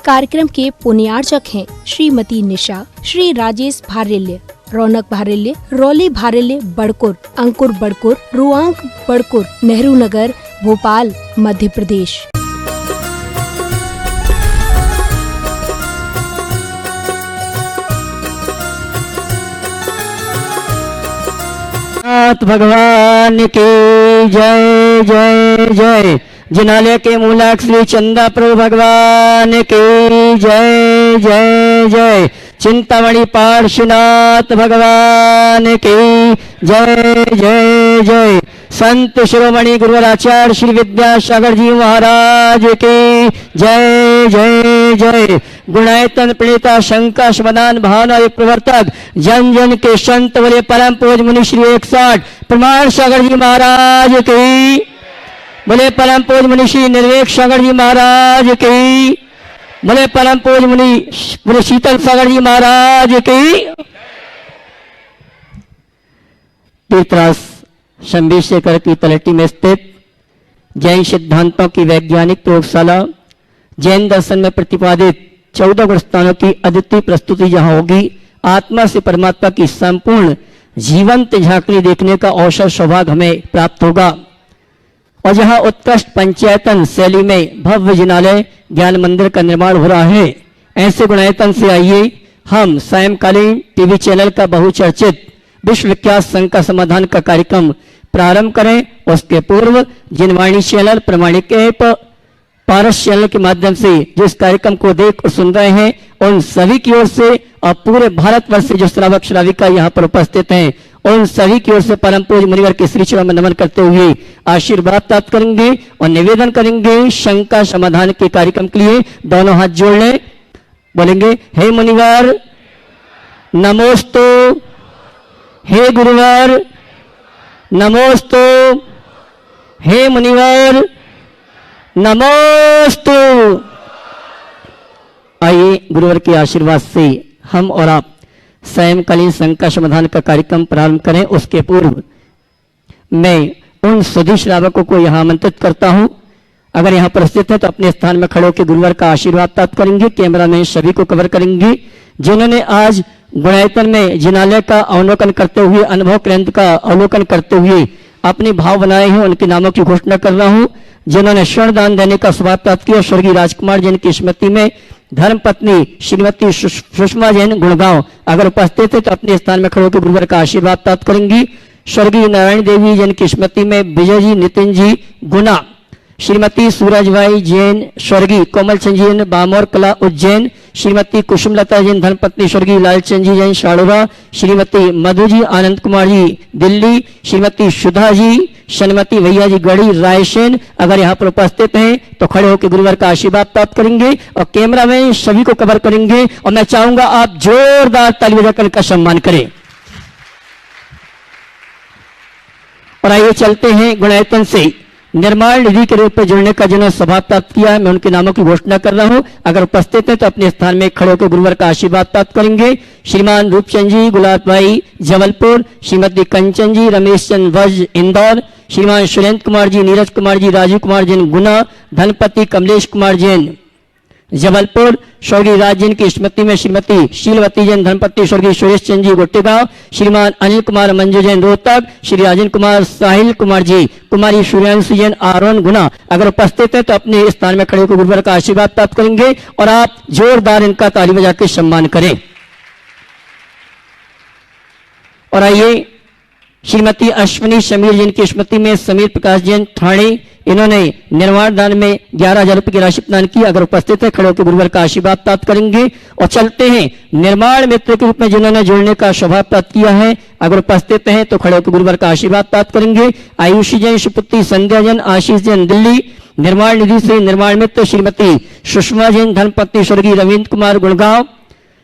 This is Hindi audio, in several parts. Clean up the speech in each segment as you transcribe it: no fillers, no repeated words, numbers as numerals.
कार्यक्रम के पुण्यार्चक हैं श्रीमती निशा, श्री राजेश भारल्य, रौनक भारल्य, रौली भारल्य बड़कुर, अंकुर बड़कुर, रुआंक बड़कुर, नेहरू नगर, भोपाल, मध्य प्रदेश। भगवान की जय जय जय। जिनालय के मूलक श्री चंदा प्रभु भगवान की जय जय जय। चिंतामणि पार्श्वनाथ भगवान की जय जय जय। संत शिरोमणि गुरुवर आचार्य श्री विद्यासागर जी महाराज की जय जय जय। गुणायतन प्रणेता शंकर समाधान भावना प्रवर्तक जन जन के संत बोले परम पूज मुनि श्री 160 प्रमाण सागर जी महाराज की, बोले परम पूज मुनि श्री निर्वेक सागर जी महाराज की, बोले परम पूज मुनि बोले शीतल सागर जी महाराज की। तीर्थराज शंभीशेखर की तलहटी में स्थित जैन सिद्धांतों की वैज्ञानिक प्रयोगशाला, जैन दर्शन में प्रतिपादित 14 गुण स्थानों की अद्वितीय प्रस्तुति जहां होगी, आत्मा से परमात्मा की संपूर्ण जीवंत झांकनी देखने का अवसर सौभाग्य हमें प्राप्त होगा। और जहां उत्कृष्ट पंचायतन शैली में भव्य जिनालय ज्ञान मंदिर का निर्माण हो रहा है, ऐसे गुणायतन से आइए हम सायंकालीन टीवी चैनल का बहुचर्चित विश्व विख्यात संकट समाधान का कार्यक्रम प्रारंभ करें। उसके पूर्व जिनवाणी चैनल, प्रमाणिक ऐप, पारस चैनल के माध्यम से जिस कार्यक्रम को देख और सुन रहे हैं, उन सभी की ओर से और पूरे भारतवर्ष से जो श्रावक श्राविका यहाँ पर उपस्थित हैं, उन सभी की ओर से परम पूज्य मुनिवर के श्री चरणों में नमन करते हुए आशीर्वाद प्राप्त करेंगे और निवेदन करेंगे शंका समाधान के कार्यक्रम के लिए दोनों हाथ जोड़ लें। बोलेंगे हे मुनिवर नमोस्तु, हे गुरुवर नमोस्तु, हे मुनिवर नमोस्तु। आइए गुरुवर के आशीर्वाद से हम और आप सायंकालीन शंका समाधान का कार्यक्रम प्रारंभ करें। उसके पूर्व मैं उन सभी श्रावकों को यहाँ आमंत्रित करता हूँ, अगर यहाँ पर स्थित है तो अपने स्थान में खड़े होकर गुरुवर का आशीर्वाद प्राप्त करेंगे। कैमरा में सभी को कवर करेंगे जिन्होंने आज गुणायतन में जिनालय का अवलोकन करते हुए, अनुभव केंद्र का अवलोकन करते हुए अपने भाव बनाए हैं, उनके नामों की घोषणा कर रहा हूं। जिन्होंने स्वर्ण दान देने का सौभाग्य प्राप्त किया, स्वर्गीय राजकुमार जैन की स्मृति में धर्म पत्नी श्रीमती सुषमा जैन गुड़गांव अगर उपस्थित है तो अपने स्थान में खड़े होकर गुरुवर का आशीर्वाद प्राप्त करेंगी। स्वर्गीय नारायण देवी जैन की स्मृति में विजय जी, नितिन जी गुना, श्रीमती सूरजबाई जैन, स्वर्गीय कोमल चंद जैन बामोर कला उज्जैन, श्रीमती कुसुमलता जैन धर्मपत्नी स्वर्गीय लालचंद जी जैन शाड़ोरा, श्रीमती मधु जी आनंद कुमार जी दिल्ली, श्रीमती सुधा जी, श्रीमती भैया जी गढ़ी रायसेन अगर यहाँ पर उपस्थित हैं तो खड़े होकर गुरुवर का आशीर्वाद प्राप्त करेंगे और कैमरा में सभी को कवर करेंगे। और मैं चाहूंगा आप जोरदार ताली बजाकर इनका सम्मान करें। और आइए चलते हैं गुणायतन से निर्माण निधि के रूप में जुड़ने का जिन्होंने सौभाग्य प्राप्त किया है, मैं उनके नामों की घोषणा कर रहा हूं। अगर उपस्थित हैं तो अपने स्थान में खड़े होकर गुरुवर का आशीर्वाद प्राप्त करेंगे। श्रीमान रूपचंद जी गुलाब भाई जबलपुर, श्रीमती कंचन जी, रमेश चंद वज इंदौर, श्रीमान सुरेंद्र कुमार जी, नीरज कुमार जी, राजीव कुमार जैन गुना, धनपति कमलेश कुमार जैन जबलपुर, स्वर्गीय राज जैन की स्मृति में श्रीमती शीलवती जैन धर्मपत्नी स्वर्गीय सुरेश चंद जी गोटेगांव, श्रीमान अनिल कुमार मंजू जैन रोहतक, श्री राजेंद्र कुमार साहिल कुमार जी, कुमारी सूर्यांशु जैन आरोन गुना अगर उपस्थित है तो अपने स्थान में खड़े होकर गुरुवर का आशीर्वाद प्राप्त करेंगे और आप जोरदार इनका ताली बजा के सम्मान करें। और आइए श्रीमती अश्विनी समीर जैन की स्मृति में समीर प्रकाश जैन ठाणे, इन्होंने निर्माण दान में 11,000 रुपए की राशि प्रदान की। अगर उपस्थित है खड़े होकर गुरुवर का आशीर्वाद प्राप्त करेंगे। और चलते हैं निर्माण मित्र के रूप में जिन्होंने जुड़ने का सौभाग्य प्राप्त किया है, अगर उपस्थित हैं तो खड़े होकर गुरुवर का आशीर्वाद प्राप्त करेंगे। आयुषी जैन, सुपुत्री संध्या जैन, आशीष जैन दिल्ली, निर्माण निधि से निर्माण मित्र श्रीमती सुषमा जैन धर्मपत्नी स्वर्गीय रविंद्र कुमार गुड़गांव,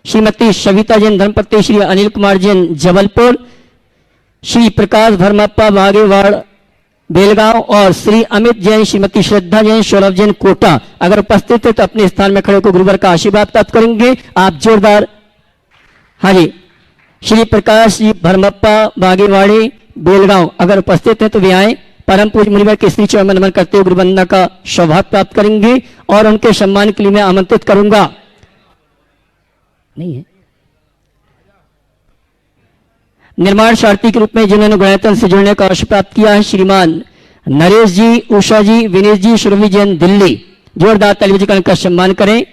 श्रीमती सविता जैन धर्मपत्नी श्री अनिल कुमार जैन जबलपुर, श्री प्रकाश धर्मप्पा बागेवाड़ बेलगांव और श्री अमित जैन, श्रीमती श्रद्धा जैन, सौरभ जैन कोटा अगर उपस्थित है तो अपने स्थान में खड़े होकर गुरुवर का आशीर्वाद प्राप्त करेंगे। आप जोरदार, हाँ जी, श्री प्रकाश जी धर्मप्पा बागेवाड़ी बेलगांव अगर उपस्थित है तो वे आए। परम पूज्य मुनिवर के श्री चरण में नमन करते हुए गुरुवंदना का सौभाग्य प्राप्त करेंगे और उनके सम्मान के लिए मैं आमंत्रित करूंगा। नहीं है निर्माण सारथी के रूप में जिन्होंने गुणायतन से जुड़ने का अवसर प्राप्त किया है श्रीमान नरेश जी, उषा जी, विनेश जी, सुरभि जैन, दिल्ली। जोरदार ताली बजाकर उनका सम्मान करें।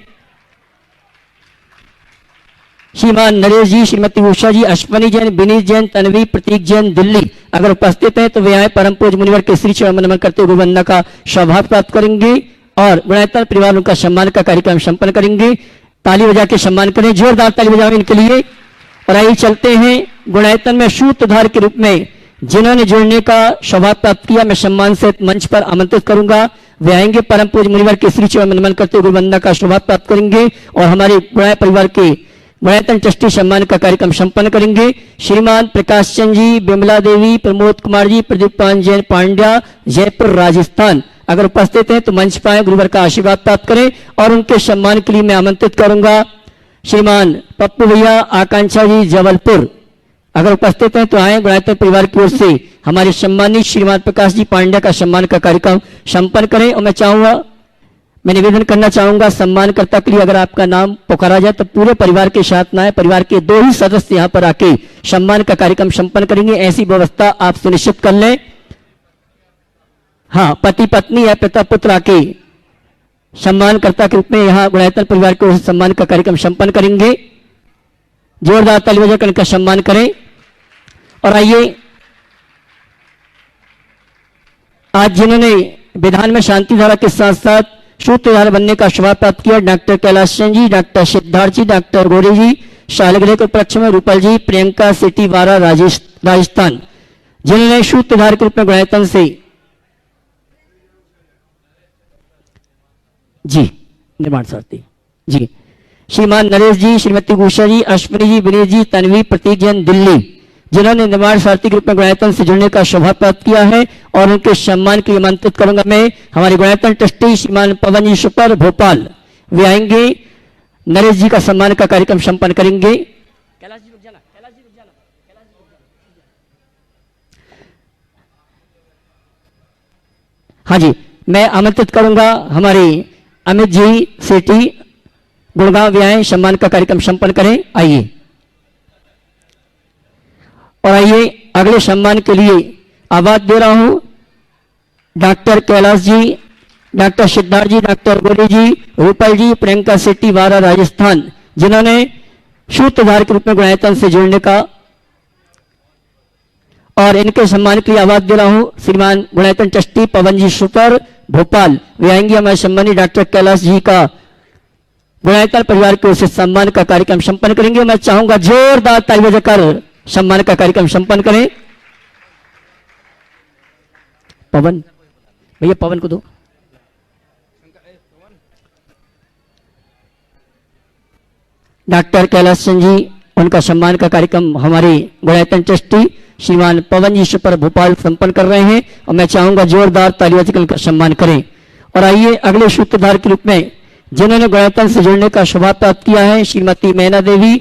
श्रीमान नरेश जी, श्रीमती उषा जी, अश्वनी जैन, विनीत जैन, तन्वी, प्रतीक जैन, दिल्ली अगर उपस्थित हैं तो वे आए परम पूज्य मुनिवर के श्री चरण में नमन करते हुए गुरुवंदना का सौभाग्य प्राप्त करेंगे और गुणायतन परिवार उनका सम्मान का कार्यक्रम संपन्न करेंगे। ताली बजा के सम्मान करें, जोरदार ताली बजाएं इनके लिए। और आइए चलते हैं गुणायतन में सूत्रधार के रूप में जिन्होंने जुड़ने का सौभाग्य प्राप्त किया, मैं सम्मान से मंच पर आमंत्रित करूंगा। वे आएंगे परम पूज्य मुनिवर के श्री चरण में नमन करते हुए गुरुवंदना का सौभाग्य प्राप्त करेंगे और हमारे गुणाय परिवार के गुणायतन ट्रस्टी सम्मान का कार्यक्रम संपन्न करेंगे। श्रीमान प्रकाश चंद जी, विमला देवी, प्रमोद कुमार जी, प्रदीप जैन पांड्या, जयपुर राजस्थान अगर उपस्थित हैं तो मंच पाए गुरुवर का आशीर्वाद प्राप्त करें और उनके सम्मान के लिए मैं आमंत्रित करूंगा। श्रीमान पप्पू भैया, आकांक्षा जी, जबलपुर अगर उपस्थित हैं तो आए गुणायतन परिवार की ओर से हमारे सम्मानित श्रीमान प्रकाश जी पांड्या का सम्मान का कार्यक्रम संपन्न करें। और मैं निवेदन करना चाहूंगा सम्मानकर्ता के लिए अगर आपका नाम पुकारा जाए तो पूरे परिवार के साथ ना है, परिवार के 2 ही सदस्य यहां पर आके सम्मान का कार्यक्रम संपन्न करेंगे, ऐसी व्यवस्था आप सुनिश्चित कर लें। हाँ, पति पत्नी या पिता पुत्र आके सम्मानकर्ता के रूप में यहां गुणायतन परिवार की ओर से सम्मान का कार्यक्रम संपन्न करेंगे। जोरदार ताली बजाकर इनका सम्मान करें। और आइए आज जिन्होंने विधान में शांति धारा के साथ साथ सूत्रधार बनने का सौभाग्य प्राप्त किया, डॉक्टर कैलाश सिंह जी, डॉक्टर सिद्धार्थ जी, डॉक्टर गौरी जी, शालग्रह के उपलक्ष्य में रूपल जी, प्रियंका सिटी वारा राजस्थान जिन्होंने सूत्रधार के रूप में गुणायतन से जी निर्माण सारथी जी श्रीमान नरेश जी, श्रीमती उषा जी, अश्विनी जी, विनीत जी, तन्वी, प्रतीक जैन, दिल्ली जिन्होंने निर्माण सारथी के रूप में गुणायतन से जुड़ने का सौभाग्य प्राप्त किया है और उनके सम्मान के लिए आमंत्रित करूंगा मैं हमारे गुणायतन ट्रस्टी श्रीमान पवन जी सुपर भोपाल। वे आएंगे, नरेश जी का सम्मान का कार्यक्रम संपन्न करेंगे। कैलाश जी रुक जाना, कैलाश जी रुक जाना, कैलाश जी रुक जाना। हाँ जी, मैं आमंत्रित करूंगा हमारे अमित जी सेठी गुड़गांव, वे आए सम्मान का कार्यक्रम संपन्न करें। आइए और आइए अगले सम्मान के लिए आवाज दे रहा हूं डॉक्टर कैलाश जी, डॉक्टर सिद्धार्थ जी, डॉक्टर गोरी जी, रूपल जी, प्रियंका सिटी वारा राजस्थान जिन्होंने सूत्रधार के रूप में गुणायतन से जुड़ने का और इनके सम्मान के लिए आवाज दे रहा हूं श्रीमान गुणायतन ट्रस्टी पवन जी सुपर भोपाल। वे आएंगे, हमारे सम्मानित डॉक्टर कैलाश जी का गुणायतन परिवार की ओर से सम्मान का कार्यक्रम संपन्न करेंगे। मैं चाहूंगा जोरदार ताली बजाकर सम्मान का कार्यक्रम संपन्न करें। पवन भैया, पवन को दो। डॉक्टर कैलाश सिंह जी, उनका सम्मान का कार्यक्रम हमारे गुणायतन ट्रस्टी श्रीमान पवन जी सुपर भोपाल संपन्न कर रहे हैं और मैं चाहूंगा जोरदार ताली बजाकर उनका सम्मान करें। और आइए अगले सूत्रधार के रूप में जिन्होंने गुणायतन से जुड़ने का सौभाग्य प्राप्त किया है श्रीमती मैना देवी,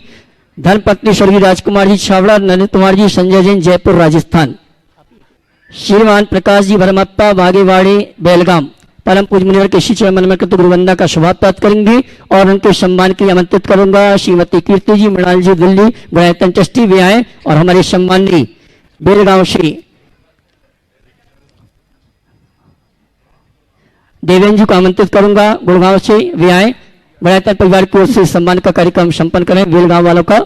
धर्मपत्नी स्वर्गीय राजकुमार जी छावड़ा, नरेंद्र कुमार जी, संजय जैन, जयपुर राजस्थान। श्रीमान प्रकाश जी भरमप्पा, बागेवाड़ी, बेलगाम परम पूज्य मुनिवर के श्री चरण में करते गुरुवंदना का सौभाग्य प्राप्त करेंगे और उनके सम्मान के लिए आमंत्रित करूंगा श्रीमती कीर्ति जी, मृणाल जी, दिल्ली गुणायतन ट्रस्टी वे आए और हमारे सम्मानी बेलगांव श्री देवेंद्र जी को आमंत्रित करूंगा, गुड़गांव से वे आए, गुणायतन परिवार की ओर से सम्मान का कार्यक्रम संपन्न करें बेलगांव वालों का।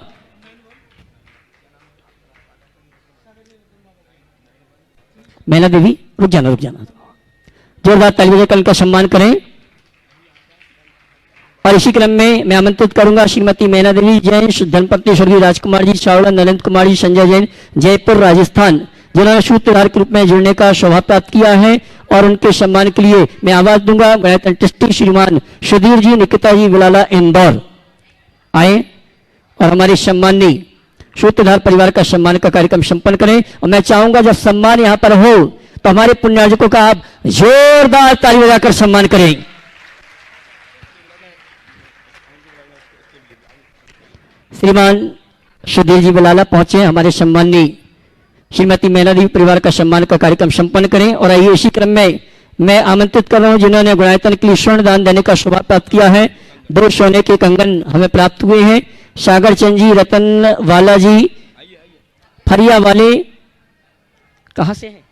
मैना देवी रुक जाना, जोरदार ताली बजाकर उनका सम्मान करें। और इसी क्रम में मैं आमंत्रित करूंगा श्रीमती मैना देवी जैन, धर्मपत्नी स्वर्गीय राजकुमार जी छावड़ा, नरेंद्र कुमार जी, संजय जैन, जयपुर राजस्थान जिन्होंने सूत्रधार के रूप में जुड़ने का सौभाग्य प्राप्त किया है और उनके सम्मान के लिए मैं आवाज दूंगा गुणायतन ट्रस्टी श्रीमान सुधीर जी, निकिता जी, विलाला, इंदौर आए और हमारे सम्मानी सूत्रधार परिवार का सम्मान का कार्यक्रम संपन्न करें। और मैं चाहूंगा जब सम्मान यहां पर हो तो हमारे पुण्यार्जकों का आप जोरदार ताली बजाकर सम्मान करें। श्रीमान सुधीर जी विलाला पहुंचे, हमारे सम्मानी श्रीमती मैना देवी परिवार का सम्मान का कार्यक्रम संपन्न करें। और आइए इसी क्रम में मैं आमंत्रित कर रहा हूं जिन्होंने गुणायतन के लिए स्वर्ण दान देने का सौभाग्य प्राप्त किया है। 2 सोने के कंगन हमें प्राप्त हुए हैं। सागर चंद जी, रतन वाला जी, फरिया वाले कहां से हैं?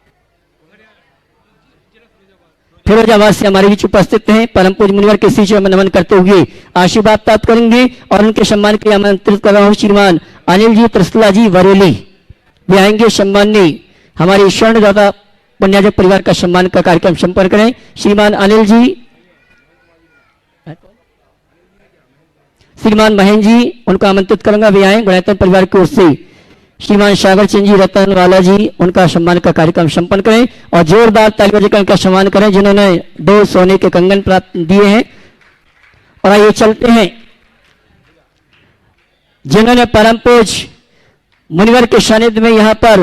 फिरोजाबाद से हमारे बीच उपस्थित हैं। परम पूज्य मुनिवर के श्री चरण में नमन करते हुए आशीर्वाद प्राप्त करेंगे। और उनके सम्मान के लिए आमंत्रित कर रहा हूं श्रीमान अनिल जी त्रिशला जी बरेली भी आएंगे। सम्माननीय हमारे स्वर्णदाता पुण्याजक परिवार का सम्मान का कार्यक्रम संपन्न करें। श्रीमान अनिल जी, श्रीमान महेंद्र जी, उनको आमंत्रित करूंगा, वे आए गुणायतन परिवार की ओर से। श्रीमान सागर चंद जी, रतन वाला जी, उनका सम्मान का कार्यक्रम संपन्न करें। और जोरदार ताली बजाकर उनका सम्मान करें जिन्होंने 2 सोने के कंगन प्राप्त दिए हैं। और आइए चलते हैं जिन्होंने परम पूज्य मुनिवर के सानिध्य में यहाँ पर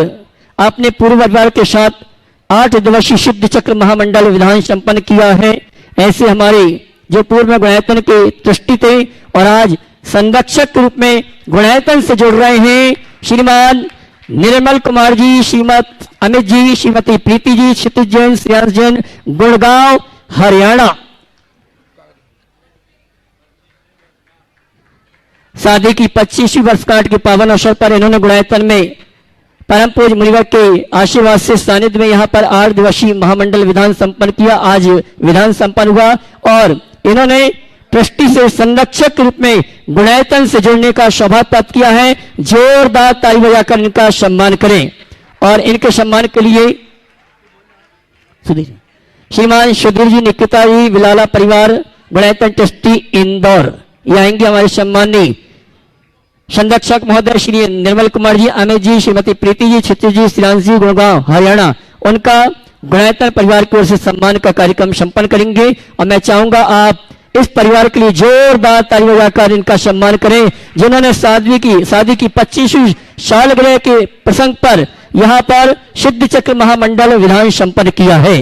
अपने पूर्व परिवार के साथ 8 दिवसीय सिद्ध चक्र महामंडल विधान संपन्न किया है। ऐसे हमारे जो पूर्व में गुणायतन के ट्रस्टी थे और आज संरक्षक के रूप में गुणायतन से जुड़ रहे हैं, श्रीमान निर्मल कुमार जी, श्रीमती अमित जी, श्रीमती प्रीति जी, क्षितिज जैन, श्रेयांश जैन, गुड़गांव हरियाणा। शादी की 25वीं वर्षगांठ के पावन अवसर पर इन्होंने गुणायतन में परम पूज्य मुनिवर के आशीर्वाद से सानिध्य में यहाँ पर 8 दिवसीय महामंडल विधान संपन्न किया। आज विधान संपन्न हुआ और इन्होंने ट्रस्टी से संरक्षक के रूप में गुणायतन से जुड़ने का सौभाग्य प्राप्त किया है। जोरदार ताली बजाकर इनका सम्मान करें। और इनके सम्मान के लिए श्रीमान सुधीर जी, निकिता जी, विलाला परिवार गुणायतन ट्रस्टी इंदौर ये आएंगे। हमारे सम्माननीय संरक्षक महोदय श्री निर्मल कुमार जी, अमित जी, श्रीमती प्रीति जी, क्षितिज जी, श्रेयांश जी, गुड़गांव हरियाणा, उनका गुणायतन परिवार की ओर से सम्मान का कार्यक्रम संपन्न करेंगे। और मैं चाहूंगा आप इस परिवार के लिए जोरदार ताली बजाकर इनका सम्मान करें जिन्होंने शादी की 25वीं सालगिरह के प्रसंग पर यहाँ पर सिद्ध चक्र महामंडल विधान संपन्न किया है।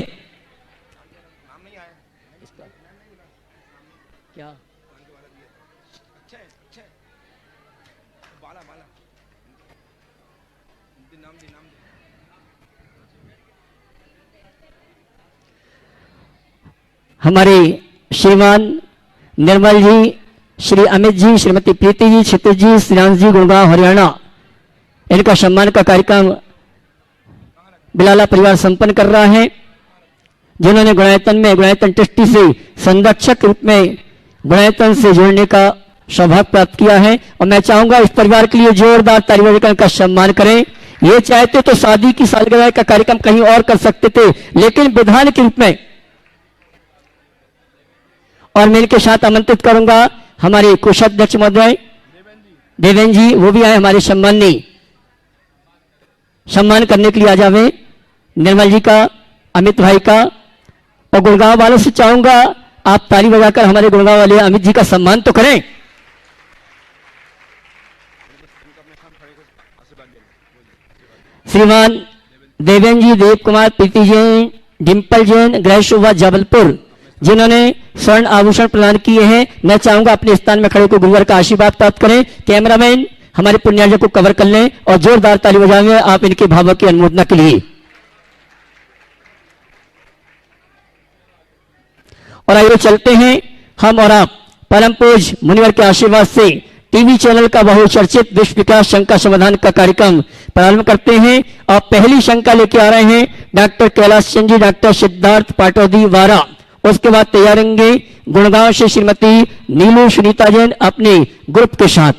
हमारे श्रीमान निर्मल जी, श्री अमित जी, श्रीमती प्रीति जी, क्षितिज जी, श्रेयांश जी, गुड़गांव हरियाणा, इनका सम्मान का कार्यक्रम बिलाला परिवार संपन्न कर रहा है जिन्होंने गुणायतन ट्रस्टी से संरक्षक के रूप में गुणायतन से जोड़ने का सौभाग्य प्राप्त किया है। और मैं चाहूंगा इस परिवार के लिए जोरदार ताली बजाकर इनका सम्मान करें। ये चाहते तो शादी की सालगिरह का कार्यक्रम कहीं और कर सकते थे, लेकिन विधान के रूप में। और मैं इनके साथ आमंत्रित करूंगा हमारे कोषाध्यक्ष महोदय देवेंद्र जी, वो भी आए हमारे सम्माननीय सम्मान करने के लिए आ जावे। निर्मल जी का, अमित भाई का। और गुड़गांव वालों से चाहूंगा आप ताली बजाकर हमारे गुड़गांव वाले अमित जी का सम्मान तो करें। श्रीमान देवेंद्र जी, देव कुमार, प्रीति जैन, डिम्पल जैन, गृह शोभा जबलपुर, जिन्होंने स्वर्ण आभूषण प्रदान किए हैं, मैं चाहूंगा अपने स्थान में खड़े को गुरुवर का आशीर्वाद प्राप्त करें। कैमरामैन हमारे पुण्यार्जन को कवर कर लें और जोरदार ताली बजाएं आप इनके भावों की अनुमोदना के लिए। और आइए चलते हैं हम और आप परम पूज्य मुनिवर के आशीर्वाद से टीवी चैनल का बहुचर्चित विश्व विकास शंका समाधान का कार्यक्रम प्रारंभ करते हैं। और पहली शंका लेके आ रहे हैं डॉक्टर कैलाश चंद जी, डॉक्टर सिद्धार्थ पाटौदी वारा। उसके बाद तैयार रहेंगे गुड़गांव से श्रीमती नीलू सुनीता जैन अपने ग्रुप के साथ।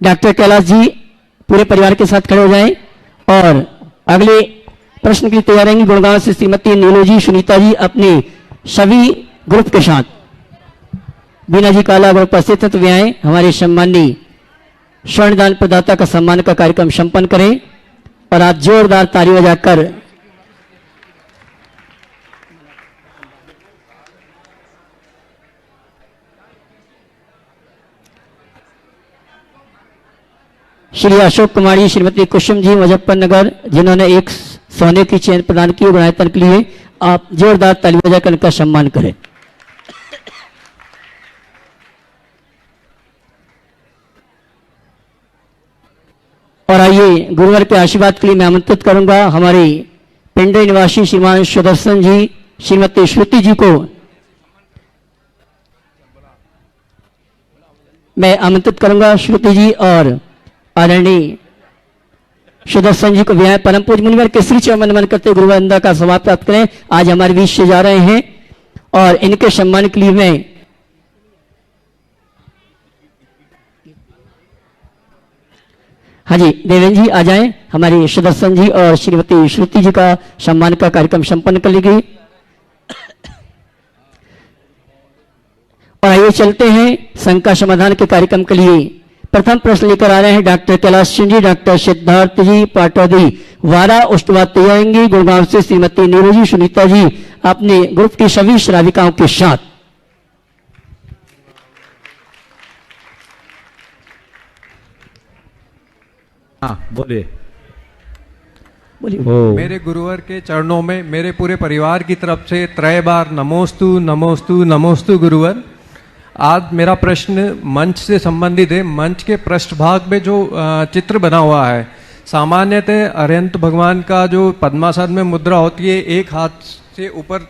डॉक्टर कैलाश जी पूरे परिवार के साथ खड़े हो जाएं। और अगले प्रश्न की तैयार रहेंगी गुड़गांव से श्रीमती नीलू जी सुनीता जी अपने सभी ग्रुप के साथ। बीना जी काला अगर उपस्थित है तो वे आए हमारे सम्माननीय स्वर्णदान प्रदाता का सम्मान का कार्यक्रम संपन्न करें। और आप जोरदार ताली बजाकर श्री अशोक कुमारी, श्रीमती कुसुम जी मुजफ्फरनगर, जिन्होंने एक सोने की चेन प्रदान की गुणायतन के लिए, आप जोरदार ताली बजाकर उनका सम्मान करें। आइए गुरुवर के आशीर्वाद के लिए मैं आमंत्रित करूंगा हमारे पिंडे निवासी श्रीमान सुदर्शन जी, श्रीमती श्रुति जी को मैं आमंत्रित करूंगा। श्रुति जी और आदरणीय सुदर्शन जी को विहाय परम पूज्य मुनिवर के श्री चरण नमन करते गुरुवंदना का समाप्त प्राप्त करें। आज हमारे बीच से जा रहे हैं और इनके सम्मान के लिए मैं हाँ जी देवेंद्र जी आ जाएं। हमारे सुदर्शन जी और श्रीमती श्रुति जी का सम्मान का कार्यक्रम संपन्न कर ली गई और आइए चलते हैं शंका समाधान के कार्यक्रम के लिए। प्रथम प्रश्न लेकर आ रहे हैं डॉक्टर कैलाश सिंह जी, डॉक्टर सिद्धार्थ जी पाटौदी वारा उष्टवाद तैयारेंगे गुड़गांव से श्रीमती नीरू जी सुनीता जी अपने ग्रुप की सभी श्राविकाओं के साथ। हाँ बोलिए। मेरे गुरुवर के चरणों में मेरे पूरे परिवार की तरफ से त्रय बार नमोस्तु नमोस्तु नमोस्तु गुरुवर। आज मेरा प्रश्न मंच से संबंधित है। मंच के पृष्ठभाग में जो चित्र बना हुआ है, सामान्यतः अरिहंत भगवान का जो पद्मासन में मुद्रा होती है, एक हाथ से ऊपर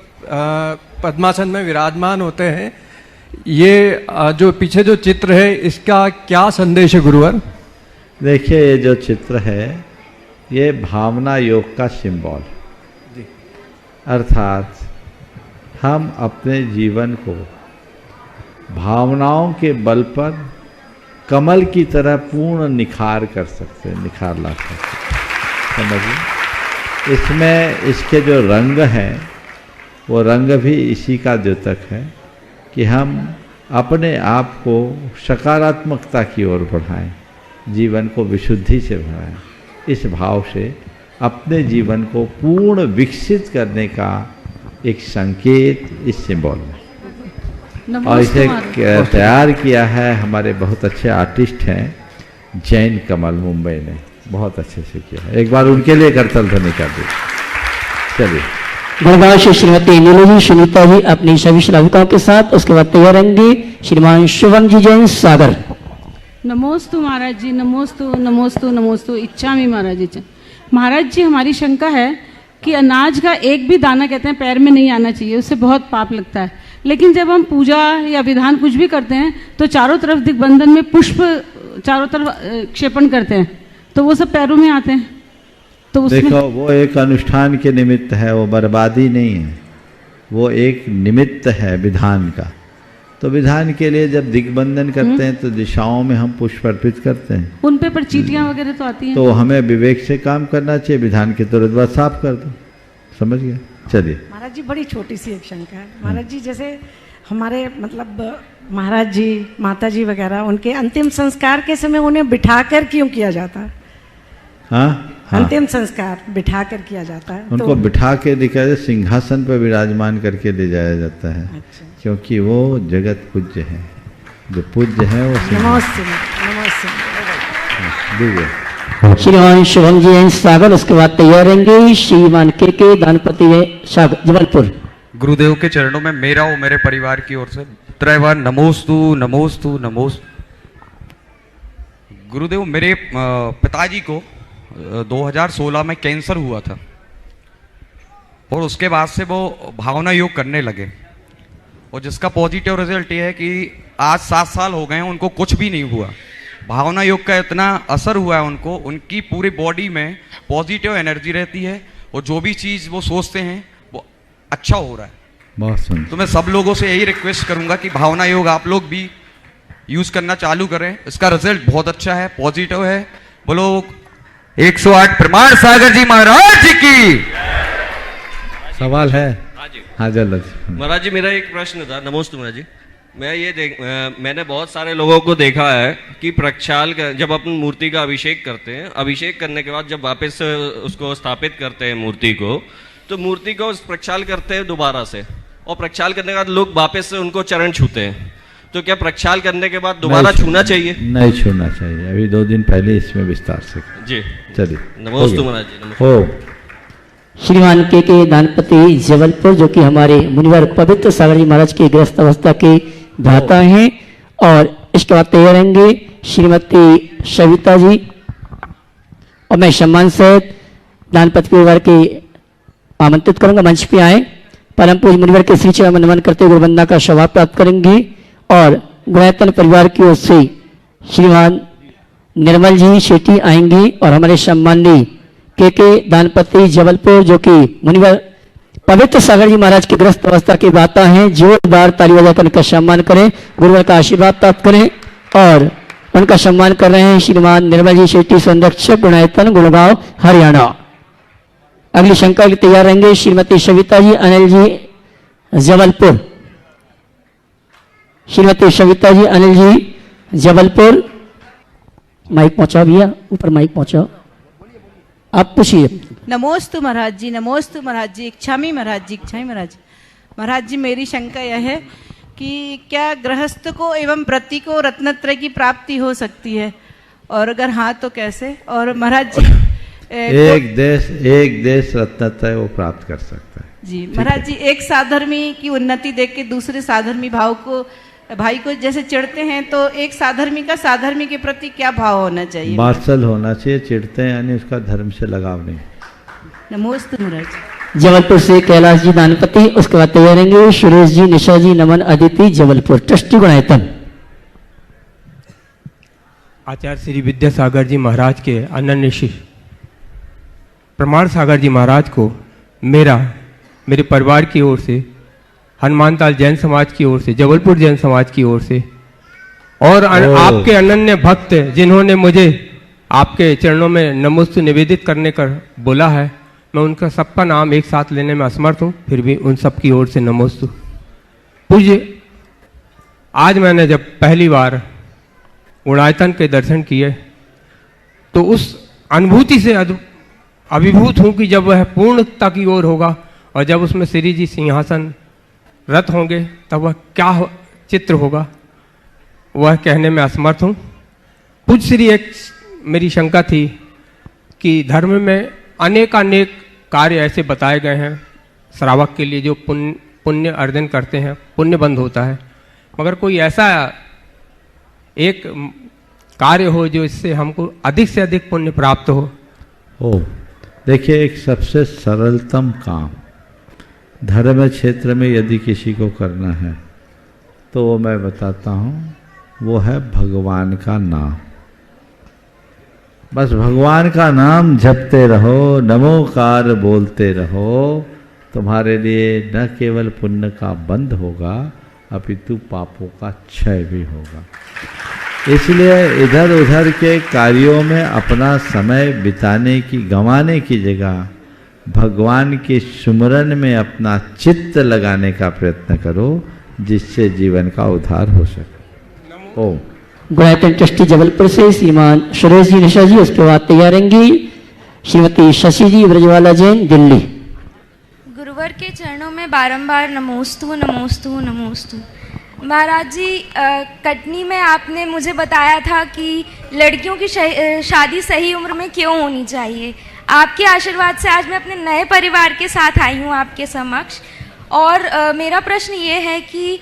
पद्मासन में विराजमान होते हैं। ये जो पीछे जो चित्र है, इसका क्या संदेश है गुरुवर? देखिए, ये जो चित्र है ये भावना योग का सिंबल, अर्थात हम अपने जीवन को भावनाओं के बल पर कमल की तरह पूर्ण निखार कर सकते हैं, निखार ला सकते हैं। समझिए, इसमें इसके जो रंग हैं वो रंग भी इसी का द्योतक है कि हम अपने आप को सकारात्मकता की ओर बढ़ाएं, जीवन को विशुद्धि से भराएं। इस भाव से अपने जीवन को पूर्ण विकसित करने का एक संकेत इस सिंबल में, और इसे तैयार किया है हमारे बहुत अच्छे आर्टिस्ट हैं जैन कमल, मुंबई ने बहुत अच्छे से किया है। एक बार उनके लिए करतल ध्वनि कर दी। चलिए। गुड़गांव से श्रीमती नीलू जी सुनीता जी अपनी सभी श्राविकाओं के साथ, उसके बाद तैयार रहेंगे श्रीमान शुभम जी जैन सागर। नमोस्तु महाराज जी, नमोस्तु नमोस्तु नमोस्तु। इच्छामि महाराज जी। महाराज जी, हमारी शंका है कि अनाज का एक भी दाना कहते हैं पैर में नहीं आना चाहिए, उससे बहुत पाप लगता है। लेकिन जब हम पूजा या विधान कुछ भी करते हैं तो चारों तरफ दिग्बंधन में पुष्प चारों तरफ क्षेपण करते हैं, तो वो सब पैरों में आते हैं। तो उसमें देखो, वो एक अनुष्ठान के निमित्त है, वो बर्बादी नहीं है, वो एक निमित्त है विधान का। तो विधान के लिए जब दिग्बंधन करते हैं तो दिशाओं में हम पुष्प अर्पित करते हैं, उन पे पर चीटियां वगैरह तो आती हैं। तो हमें विवेक से काम करना चाहिए, विधान के तुरंत बाद साफ कर दो। समझ गए? चलिए। महाराज जी, बड़ी छोटी सी एक शंका है महाराज जी। जैसे हमारे मतलब महाराज जी, माता जी वगैरह, उनके अंतिम संस्कार के समय उन्हें बिठाकर क्यों किया जाता है? हाँ, अंतिम संस्कार बिठाकर किया जाता है। उनको बिठा के दिखाया, सिंहासन पर विराजमान करके ले जाया जाता है। अच्छा। क्योंकि वो जगत पूज्य है, जो पूज्य है वो नमस्ते नमस्ते। श्रीमान शुभम जी हैं सागर, उसके बाद तैयार रहेंगे श्रीमान के दानपति है सागर जबलपुर। गुरुदेव के चरणों में मेरा और मेरे परिवार की ओर से त्रैवार नमोस्तु नमोस्तु नमोस्तु। गुरुदेव, मेरे पिताजी को 2016 में कैंसर हुआ था और उसके बाद से वो भावना योग करने लगे, और जिसका पॉजिटिव रिजल्ट ये है कि आज 7 साल हो गए हैं, उनको कुछ भी नहीं हुआ। भावना योग का इतना असर हुआ है उनको, उनकी पूरी बॉडी में पॉजिटिव एनर्जी रहती है और जो भी चीज़ वो सोचते हैं वो अच्छा हो रहा है। बहुत सुंदर। तो मैं सब लोगों से यही रिक्वेस्ट करूंगा कि भावना योग आप लोग भी यूज करना चालू करें, इसका रिजल्ट बहुत अच्छा है, पॉजिटिव है। बोलो 108 प्रमाण सागर जी महाराज जी की। सवाल है? हाँ जल्द। महाराज जी, मेरा एक प्रश्न था। नमस्ते महाराज जी। मैं ये मैंने बहुत सारे लोगों को देखा है कि प्रक्षाल जब अपनी मूर्ति का अभिषेक करते हैं, अभिषेक करने के बाद जब वापस उसको स्थापित करते हैं मूर्ति को, तो मूर्ति को प्रक्षाल करते हैं दोबारा से, और प्रक्षाल करने के बाद लोग वापस से उनको चरण छूते हैं। तो क्या प्रक्षाल करने के बाद दोबारा छूना चाहिए? नहीं छूना चाहिए। अभी 2 दिन पहले इसमें विस्तार से जी। चलिए। नमस्ते महाराज जी। हो श्रीमान के दानपति जबलपुर, जो कि हमारे मुनिवर पवित्र सागर जी महाराज की गृहस्थ अवस्था के दाता हैं, और इसके बाद तैयार रहेंगे श्रीमती सविता जी और मैं सम्मान से दानपति परिवार के आमंत्रित करूंगा मंच पे आए। परम पूज्य मुनिवर के श्री चरण में नमन करते हुए गुरुवंदना का सौभाग्य प्राप्त करेंगी और गुणायतन परिवार की ओर से श्रीमान निर्मल जी शेट्टी आएंगी और हमारे सम्माननीय के दानपति जबलपुर जो कि मुनिवर पवित्र सागर जी महाराज की ग्रस्त अवस्था की बातें हैं, जोरदार ताली बजाकर उनका सम्मान करें, गुरुवर का आशीर्वाद प्राप्त करें। और उनका सम्मान कर रहे हैं श्रीमान निर्मल जी शेट्टी, संरक्षक गुणायतन गुड़गांव हरियाणा। अगली शंका के लिए तैयार रहेंगे श्रीमती सविता जी अनिल जी जबलपुर। श्रीमती सविता जी अनिल जी जबलपुर, माइक पहुंचाओ भैया, ऊपर माइक पहुंचाओ, आप पूछिए। नमोस्तु महाराज जी, नमोस्तु महाराज जी, इच्छामी महाराज जी, इच्छामी महाराज जी। महाराज जी मेरी शंका यह है कि क्या गृहस्थ को एवं व्रती को रत्नत्रय की प्राप्ति हो सकती है, और अगर हाँ तो कैसे? और महाराज जी एक देश रत्नत्रय वो प्राप्त कर सकता है जी। महाराज जी एक साधर्मी की उन्नति देख के दूसरे साधर्मी भाई को जैसे चिढ़ते हैं, तो एक साधर्मी का साधर्मी के प्रति क्या भाव होना चाहिए? मार्शल होना चाहिए, चिढ़ते हैं यानी उसका धर्म से लगाव नहीं। नमोस्तु महाराज। जबलपुर से कैलाश जी दानपति, उसके बाद तैयार रहेंगे सुरेश जी, निशा जी, नमन, अदिति जबलपुर, ट्रस्टी गुणायतन। आचार्य श्री विद्यासागर जी महाराज के अनन्य शिष्य प्रमाण सागर जी महाराज को मेरे परिवार की ओर से, हनुमानताल जैन समाज की ओर से, जबलपुर जैन समाज की ओर से और आपके अनन्य भक्त जिन्होंने मुझे आपके चरणों में नमोस्तु निवेदित करने का बोला है, मैं उनका सबका नाम एक साथ लेने में असमर्थ हूँ, फिर भी उन सब की ओर से नमोस्तु। पूज्य, आज मैंने जब पहली बार गुणायतन के दर्शन किए तो उस अनुभूति से अभिभूत हूँ कि जब वह पूर्णता की ओर होगा और जब उसमें श्री जी सिंहासन रथ होंगे तब वह क्या चित्र होगा, वह कहने में असमर्थ हूँ। पूज्य श्री, एक मेरी शंका थी कि धर्म में अनेक कार्य ऐसे बताए गए हैं श्रावक के लिए जो पुण्य अर्जन करते हैं, पुण्य बंद होता है, मगर कोई ऐसा एक कार्य हो जो इससे हमको अधिक से अधिक पुण्य प्राप्त हो। देखिए, एक सबसे सरलतम काम धर्म क्षेत्र में यदि किसी को करना है तो वो मैं बताता हूँ, वो है भगवान का नाम। बस भगवान का नाम जपते रहो, नमोकार बोलते रहो, तुम्हारे लिए न केवल पुण्य का बंध होगा अपितु पापों का क्षय भी होगा। इसलिए इधर उधर के कार्यों में अपना समय गंवाने की जगह भगवान के सुमरन में अपना चित्त लगाने का प्रयत्न करो, जिससे जीवन का उद्धार हो सके। ओम। गुणायतन ट्रस्टी जबलपुर से श्रीमान सुरेश जी, निशा जी, उसके बाद तैयार रहेंगी श्रीमती शशि जी, ब्रजवाला जैन, दिल्ली। गुरुवर के चरणों में बारंबार नमोस्तु नमोस्तु नमोस्तु। महाराज जी, कटनी में आपने मुझे बताया था कि लड़कियों की शादी सही उम्र में क्यों होनी चाहिए। आपके आशीर्वाद से आज मैं अपने नए परिवार के साथ आई हूँ आपके समक्ष, और मेरा प्रश्न ये है कि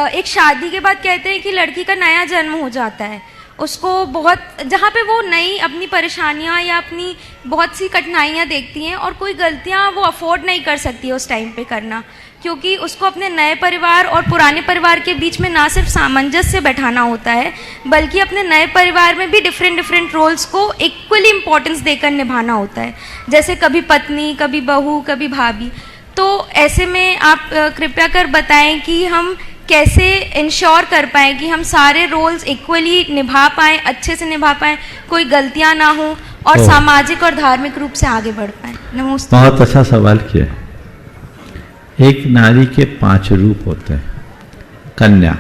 एक शादी के बाद कहते हैं कि लड़की का नया जन्म हो जाता है, उसको बहुत, जहाँ पे वो नई अपनी परेशानियाँ या अपनी बहुत सी कठिनाइयाँ देखती हैं और कोई गलतियाँ वो अफोर्ड नहीं कर सकती है उस टाइम पे करना, क्योंकि उसको अपने नए परिवार और पुराने परिवार के बीच में ना सिर्फ सामंजस्य बैठाना होता है, बल्कि अपने नए परिवार में भी डिफरेंट रोल्स को इक्वली इम्पोर्टेंस देकर निभाना होता है, जैसे कभी पत्नी, कभी बहू, कभी भाभी। तो ऐसे में आप कृपया कर बताएं कि हम कैसे इंश्योर कर पाएँ कि हम सारे रोल्स इक्वली निभा पाएँ, अच्छे से निभा पाएँ, कोई गलतियाँ ना हो और सामाजिक और धार्मिक रूप से आगे बढ़ पाएँ। नमस्ते। बहुत अच्छा सवाल किया। एक नारी के 5 रूप होते हैं, कन्या,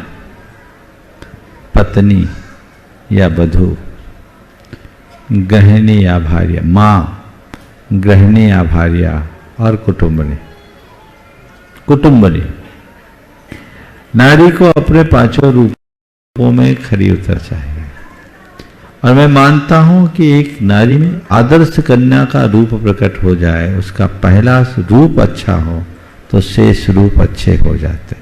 पत्नी या बधू, गृहिणी या भार्या, माँ, गृहिणी या भार्या और कुटुंबनी। नारी को अपने 5 रूपों में खरी उतर चाहिए, और मैं मानता हूं कि एक नारी में आदर्श कन्या का रूप प्रकट हो जाए, उसका पहला रूप अच्छा हो तो शेष रूप अच्छे हो जाते।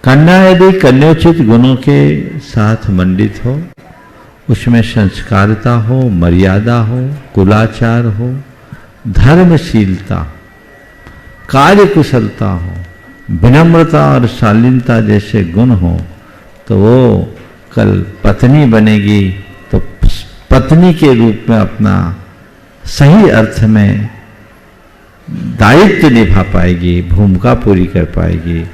कन्या यदि कन्योचित गुणों के साथ मंडित हो उसमें संस्कारता हो, मर्यादा हो, कुलाचार हो, धर्मशीलता, कार्य कुशलता हो, विनम्रता और शालीनता जैसे गुण हो, तो वो कल पत्नी बनेगी तो पत्नी के रूप में अपना सही अर्थ में दायित्व निभा पाएगी, भूमिका पूरी कर पाएगी।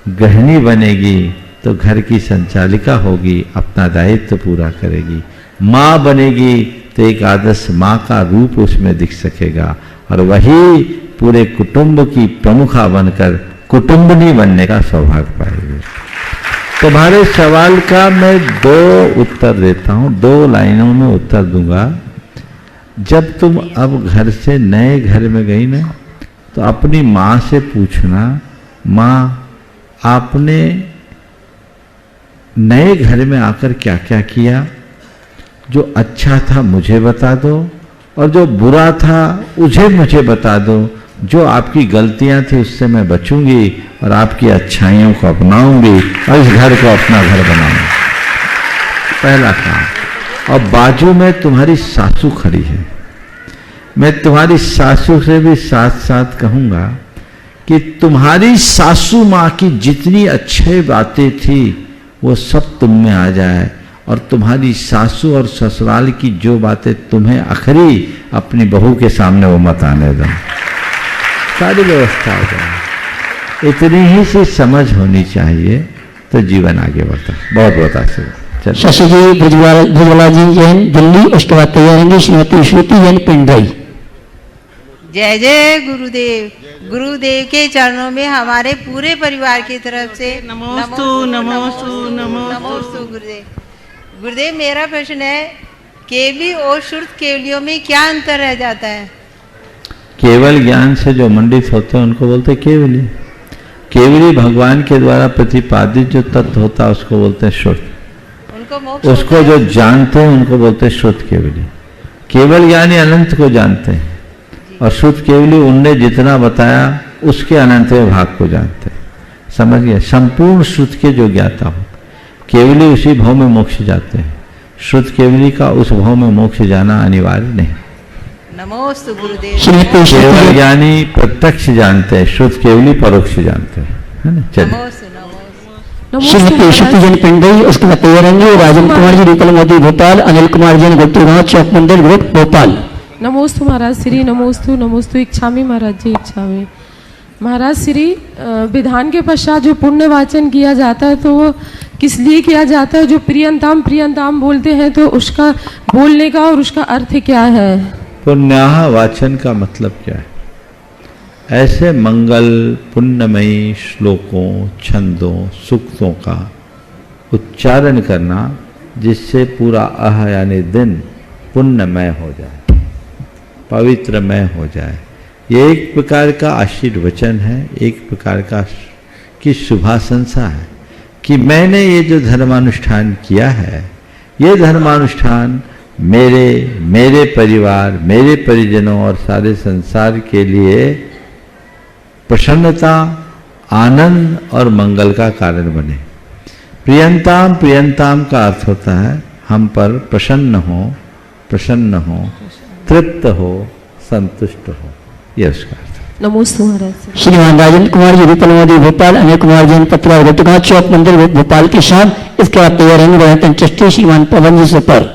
गृहिणी बनेगी तो घर की संचालिका होगी, अपना दायित्व पूरा करेगी। माँ बनेगी तो एक आदर्श माँ का रूप उसमें दिख सकेगा और वही पूरे कुटुंब की प्रमुखा बनकर कुटुंबनी बनने का सौभाग्य पाएगी। तुम्हारे सवाल का मैं 2 उत्तर देता हूँ, 2 लाइनों में उत्तर दूंगा। जब तुम अब घर से नए घर में गई ना, तो अपनी माँ से पूछना, माँ आपने नए घर में आकर क्या क्या किया, जो अच्छा था मुझे बता दो और जो बुरा था उसे मुझे बता दो। जो आपकी गलतियां थी उससे मैं बचूंगी और आपकी अच्छाइयों को अपनाऊंगी और इस घर को अपना घर बनाऊंगी। पहला काम। और बाजू में तुम्हारी सासू खड़ी है, मैं तुम्हारी सासू से भी साथ साथ कहूंगा कि तुम्हारी सासू माँ की जितनी अच्छी बातें थी वो सब तुम में आ जाए और तुम्हारी सासू और ससुराल की जो बातें तुम्हें अखरी अपनी बहू के सामने वो मत आने दो। सारी व्यवस्था हो जाए, इतनी ही सी समझ होनी चाहिए तो जीवन आगे बढ़ता। बहुत बहुत आशीर्वाद। शशि जी भुजवाला जी जैन दिल्ली, उसके बाद तैयार रहेंगे श्रीमती श्रुति जैन पिंडराई। जय जय गुरुदेव। गुरुदेव के चरणों में हमारे पूरे परिवार की तरफ से नमोस्तु नमोस्तु नमोस्तु गुरुदेव। गुरुदेव मेरा प्रश्न है, केवली और शुद्ध केवलियों में क्या अंतर रह जाता है? केवल ज्ञान से जो मंडित होते हैं उनको बोलते हैं केवली। केवली भगवान के द्वारा प्रतिपादित जो तत्व होता है उसको बोलते हैं शुद्ध। उसको जो जानते हैं उनको बोलते हैं शुद्ध केवली। केवल ज्ञानी अनंत को जानते हैं और शुद्ध केवली उनने जितना बताया उसके अनंतवें भाग को जानते हैं। समझ गए? संपूर्ण शुद्ध के जो ज्ञाता हो, केवली उसी भाव में मोक्ष जाते हैं। शुद्ध केवली का उस भाव में मोक्ष जाना अनिवार्य नहीं। नमोस्तु गुरुदेव। केवल ज्ञानी प्रत्यक्ष जानते हैं, शुद्ध केवली परोक्ष जानते हैं, है ना? चलिए श्रीमती श्रुति जैन पिंडई, उसके बाद तैयार रहेंगे राजन कुमार जी रूपल मोदी भोपाल, अनिल कुमार जैन गुप्तगांव चौक मंदिर ग्रुप भोपाल। नमोस्तु महाराज श्री, नमोस्तु नमोस्तु इच्छामी महाराज जी इच्छामी। महाराज श्री, विधान के पश्चात जो पुण्य वाचन किया जाता है तो वो किस लिए किया जाता है? जो प्रियंताम प्रियंताम बोलते हैं तो उसका बोलने का और उसका अर्थ क्या है? पुण्याह वाचन का मतलब क्या है? ऐसे मंगल पुण्यमयी श्लोकों, छंदों, सूक्तों का उच्चारण करना जिससे पूरा अह यानी दिन पुण्यमय हो जाए, पवित्रमय हो जाए। ये एक प्रकार का आशीर्वचन है, एक प्रकार का की शुभाशंसा है कि मैंने ये जो धर्मानुष्ठान किया है, ये धर्मानुष्ठान मेरे परिवार, मेरे परिजनों और सारे संसार के लिए प्रसन्नता, आनंद और मंगल का कारण बने। प्रियंताम प्रियंताम का अर्थ होता है हम पर प्रसन्न हो, तृप्त हो, संतुष्ट हो, ये उसका अर्थ। नमोस्तु महाराज। श्रीमान राजन कुमार जी रूपल मोदी भोपाल, अनिल कुमार जैन पत्रा गुप्तगांव चौक मंदिर भोपाल के साथ। इसके बाद तैयार रहेंगे ट्रस्टी श्रीमान पवन जी सुपर।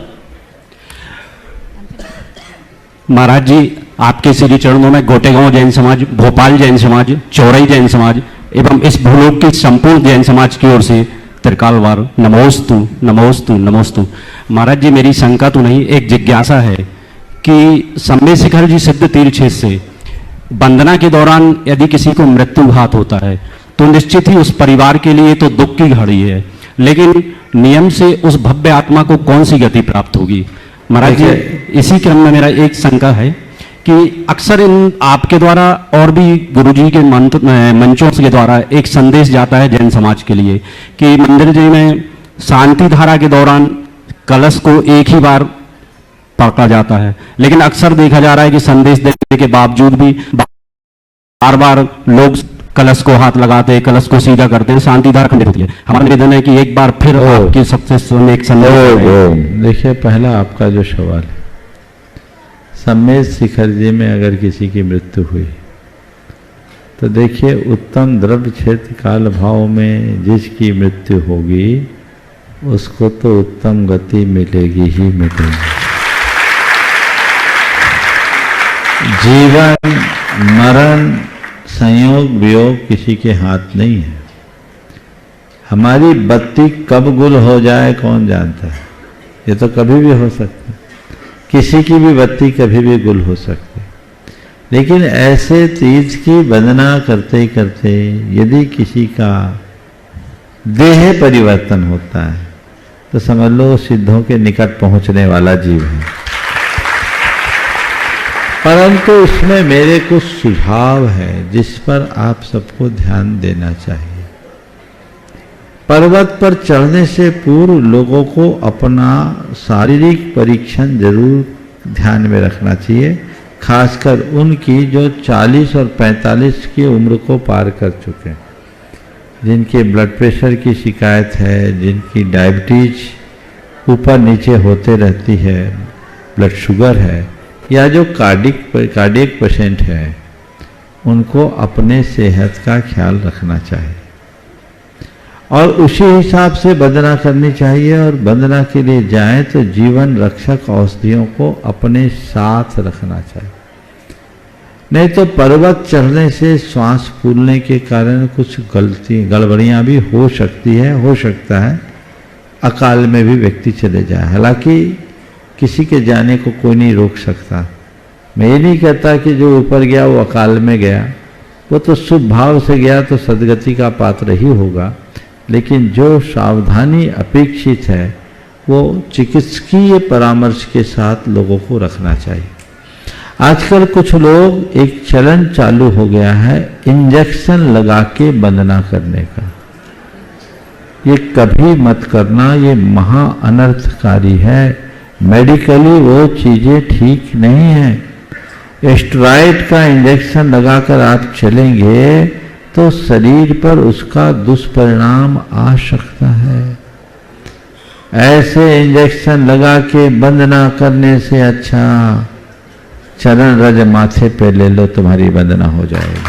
महाराज जी, आपके श्री चरणों में गोटेगांव जैन समाज, भोपाल जैन समाज, चौरई जैन समाज एवं इस भूलोक की संपूर्ण जैन समाज की ओर से त्रिकालवार नमोस्तु नमोस्तु नमोस्तु। महाराज जी, मेरी शंका तो नहीं, एक जिज्ञासा है कि सम्मेद शिखर जी सिद्ध तीर्थ क्षेत्र से वंदना के दौरान यदि किसी को मृत्युघात होता है तो निश्चित ही उस परिवार के लिए तो दुख की घड़ी है, लेकिन नियम से उस भव्य आत्मा को कौन सी गति प्राप्त होगी? महाराज जी, इसी क्रम में मेरा एक शंका है कि अक्सर इन आपके द्वारा और भी गुरुजी के मंचों के द्वारा एक संदेश जाता है जैन समाज के लिए कि मंदिर जी में शांति धारा के दौरान कलश को एक ही बार पकड़ा जाता है, लेकिन अक्सर देखा जा रहा है कि संदेश देने के बावजूद भी बार बार लोग कलश को हाथ लगाते हैं, कलश को सीधा करते हैं, शांति धारा खंडित होती है। हमारा निवेदन है कि एक बार फिर आपके सबसे सुन एक संदेश। देखिए, पहला आपका जो सवाल है, सम्मेद शिखर जी में अगर किसी की मृत्यु हुई तो देखिए, उत्तम द्रव्य क्षेत्र काल भाव में जिसकी मृत्यु होगी उसको तो उत्तम गति मिलेगी ही मिलेगी। जीवन मरण संयोग वियोग किसी के हाथ नहीं है। हमारी बत्ती कब गुल हो जाए कौन जानता है, ये तो कभी भी हो सकता है। किसी की भी बत्ती कभी भी गुल हो सकती है। लेकिन ऐसे तीर्थ की वंदना करते करते यदि किसी का देह परिवर्तन होता है तो समझ लो सिद्धों के निकट पहुंचने वाला जीव है। परंतु इसमें मेरे कुछ सुझाव है जिस पर आप सबको ध्यान देना चाहिए। पर्वत पर चढ़ने से पूर्व लोगों को अपना शारीरिक परीक्षण जरूर ध्यान में रखना चाहिए, खासकर उनकी जो 40 और 45 की उम्र को पार कर चुके हैं, जिनके ब्लड प्रेशर की शिकायत है, जिनकी डायबिटीज ऊपर नीचे होते रहती है, ब्लड शुगर है, या जो कार्डियक पेशेंट है, उनको अपने सेहत का ख्याल रखना चाहिए और उसी हिसाब से वंदना करनी चाहिए। और वंदना के लिए जाएं तो जीवन रक्षक औषधियों को अपने साथ रखना चाहिए। नहीं तो पर्वत चढ़ने से श्वास फूलने के कारण कुछ गड़बड़ियां भी हो सकती है, हो सकता है अकाल में भी व्यक्ति चले जाए। हालांकि किसी के जाने को कोई नहीं रोक सकता। मैं ये नहीं कहता कि जो ऊपर गया वो अकाल में गया, वो तो शुभ भाव से गया तो सदगति का पात्र ही होगा। लेकिन जो सावधानी अपेक्षित है वो चिकित्सकीय परामर्श के साथ लोगों को रखना चाहिए। आजकल कुछ लोग एक चलन चालू हो गया है इंजेक्शन लगा के वंदना करने का। ये कभी मत करना, ये महा अनर्थकारी है। मेडिकली वो चीजें ठीक नहीं है। स्टेरॉइड का इंजेक्शन लगाकर आप चलेंगे तो शरीर पर उसका दुष्परिणाम आ सकता है। ऐसे इंजेक्शन लगा के वंदना करने से अच्छा चरण रज माथे पे ले लो, तुम्हारी वंदना हो जाएगी।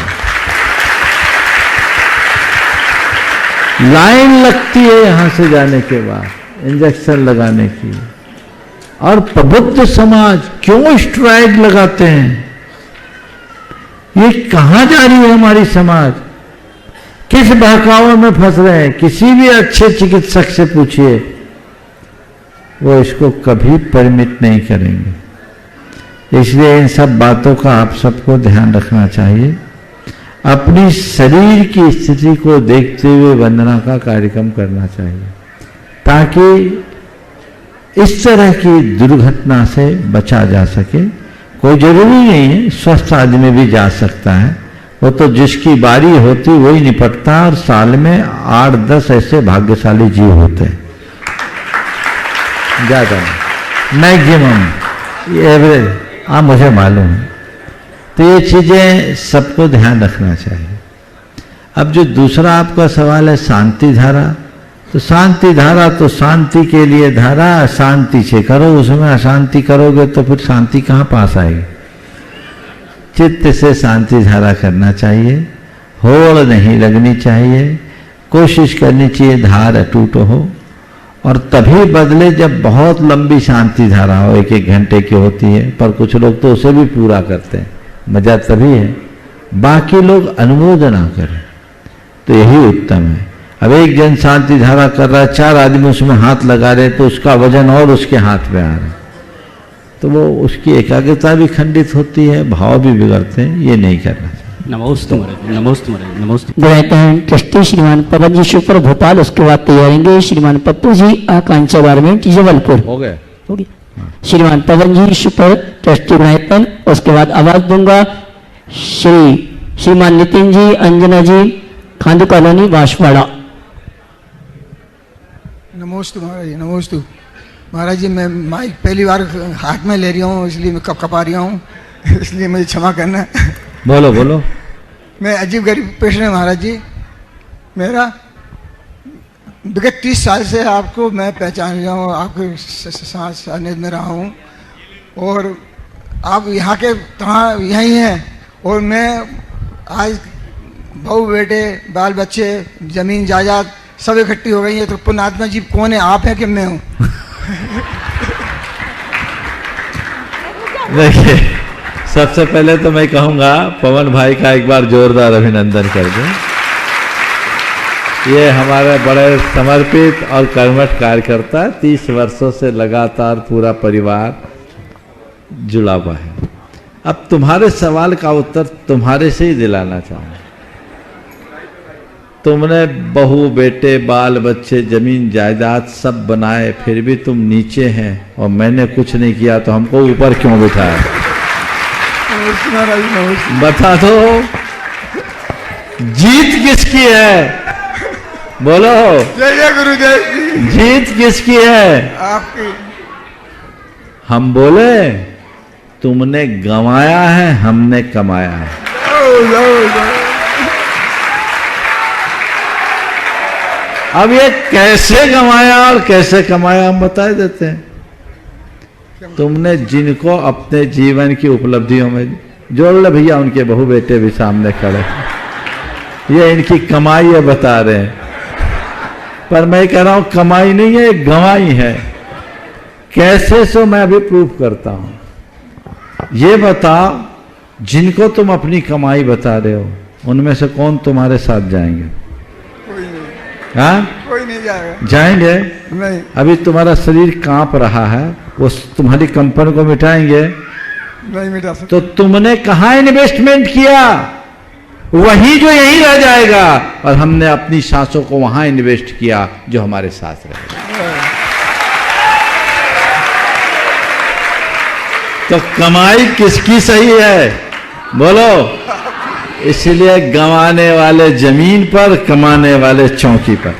लाइन लगती है यहां से जाने के बाद इंजेक्शन लगाने की। और प्रबुद्ध समाज क्यों स्टेरॉइड लगाते हैं? ये कहां जा रही है हमारी समाज? किस बहकावों में फंस रहे हैं? किसी भी अच्छे चिकित्सक से पूछिए, वो इसको कभी परमिट नहीं करेंगे। इसलिए इन सब बातों का आप सबको ध्यान रखना चाहिए। अपनी शरीर की स्थिति को देखते हुए वंदना का कार्यक्रम करना चाहिए, ताकि इस तरह की दुर्घटना से बचा जा सके। कोई जरूरी नहीं है, स्वस्थ आदमी भी जा सकता है। वो तो जिसकी बारी होती वही निपटता, और साल में 8-10 ऐसे भाग्यशाली जीव होते हैं, ज्यादा मैक्सिमम एवरेज, मुझे मालूम है। तो ये चीजें सबको ध्यान रखना चाहिए। अब जो दूसरा आपका सवाल है शांति धारा, तो शांति धारा तो शांति के लिए धारा, शांति से करो। उसमें अशांति करोगे तो फिर शांति कहाँ पास आएगी? चित्त से शांति धारा करना चाहिए, होड़ नहीं लगनी चाहिए, कोशिश करनी चाहिए धार अटूट हो। और तभी बदले जब बहुत लंबी शांति धारा हो, 1-1 घंटे की होती है, पर कुछ लोग तो उसे भी पूरा करते हैं, मजा तभी है। बाकी लोग अनुमोदना करें तो यही उत्तम है। अब एक जन शांति धारा कर रहा है, 4 आदमी उसमें हाथ लगा रहे, तो उसका वजन और उसके हाथ में आ रहा है, तो वो उसकी एकाग्रता भी खंडित होती है, भाव भी बिगड़ते हैं। ये नहीं करना चाहिए। नमोस्तु महाराज, नमोस्तु महाराज, नमोस्तु। ग्रहण ट्रस्टी श्रीमान पवन जी शुक्र भोपाल, उसके बाद तैयारेंगे श्रीमान पप्पू जी आकांक्षा गारमेंट जबलपुर। हो गया, हो गया। श्रीमान पवन जी शुक्र ट्रस्टी ग्रहण, उसके बाद आवाज दूंगा श्रीमान नितिन जी, अंजना जी, खांडू कॉलोनी बांसवाड़ा। नमोस्तु महाराज जी, नमोस्तु महाराज जी। मैं माइक पहली बार हाथ में ले रही हूँ, इसलिए मैं कपा रही हूँ, इसलिए मुझे क्षमा करना। बोलो बोलो। मैं अजीब गरीब पेशेंट है महाराज जी। मेरा विगत 30 साल से आपको मैं पहचान रहा हूँ, आपके सानिध्य में रहा हूँ और आप यहाँ के कहाँ यहीं हैं। और मैं आज बहू बेटे बाल बच्चे जमीन जायदाद सब इकट्ठी हो गई है, तो पुण्यात्मा जी कौन है, आप हैं कि मैं हूँ? देखिए, सबसे पहले तो मैं कहूँगा पवन भाई का एक बार जोरदार अभिनंदन कर दें। ये हमारे बड़े समर्पित और कर्मठ कार्यकर्ता, 30 वर्षों से लगातार पूरा परिवार जुड़ा हुआ है। अब तुम्हारे सवाल का उत्तर तुम्हारे से ही दिलाना चाहूँगा। तुमने बहू बेटे बाल बच्चे जमीन जायदाद सब बनाए, फिर भी तुम नीचे हैं और मैंने कुछ नहीं किया, तो हमको ऊपर क्यों बिठाया? बता दो, जीत किसकी है? बोलो। जय गुरुदेव। जीत किसकी है? आपकी। हम बोले तुमने गंवाया है, हमने कमाया है। अब ये कैसे गंवाया और कैसे कमाया हम बता देते हैं। तुमने जिनको अपने जीवन की उपलब्धियों में जोड़ ले, भैया उनके बहू बेटे भी सामने खड़े, ये इनकी कमाई है बता रहे हैं, पर मैं कह रहा हूं कमाई नहीं है, गंवाई है। कैसे सो मैं अभी प्रूफ करता हूं। ये बताओ, जिनको तुम अपनी कमाई बता रहे हो उनमें से कौन तुम्हारे साथ जाएंगे? कोई नहीं। हाँ, कोई नहीं जाएगा। जाएंगे? नहीं। अभी तुम्हारा शरीर कांप रहा है, वो तुम्हारी कंपन को मिटाएंगे? नहीं मिटा सकते। तो तुमने कहाँ इन्वेस्टमेंट किया? वही जो यहीं रह जाएगा, और हमने अपनी सांसों को वहां इन्वेस्ट किया जो हमारे साथ रहेगा। तो कमाई किसकी सही है? बोलो। इसलिए गंवाने वाले जमीन पर, कमाने वाले चौकी पर।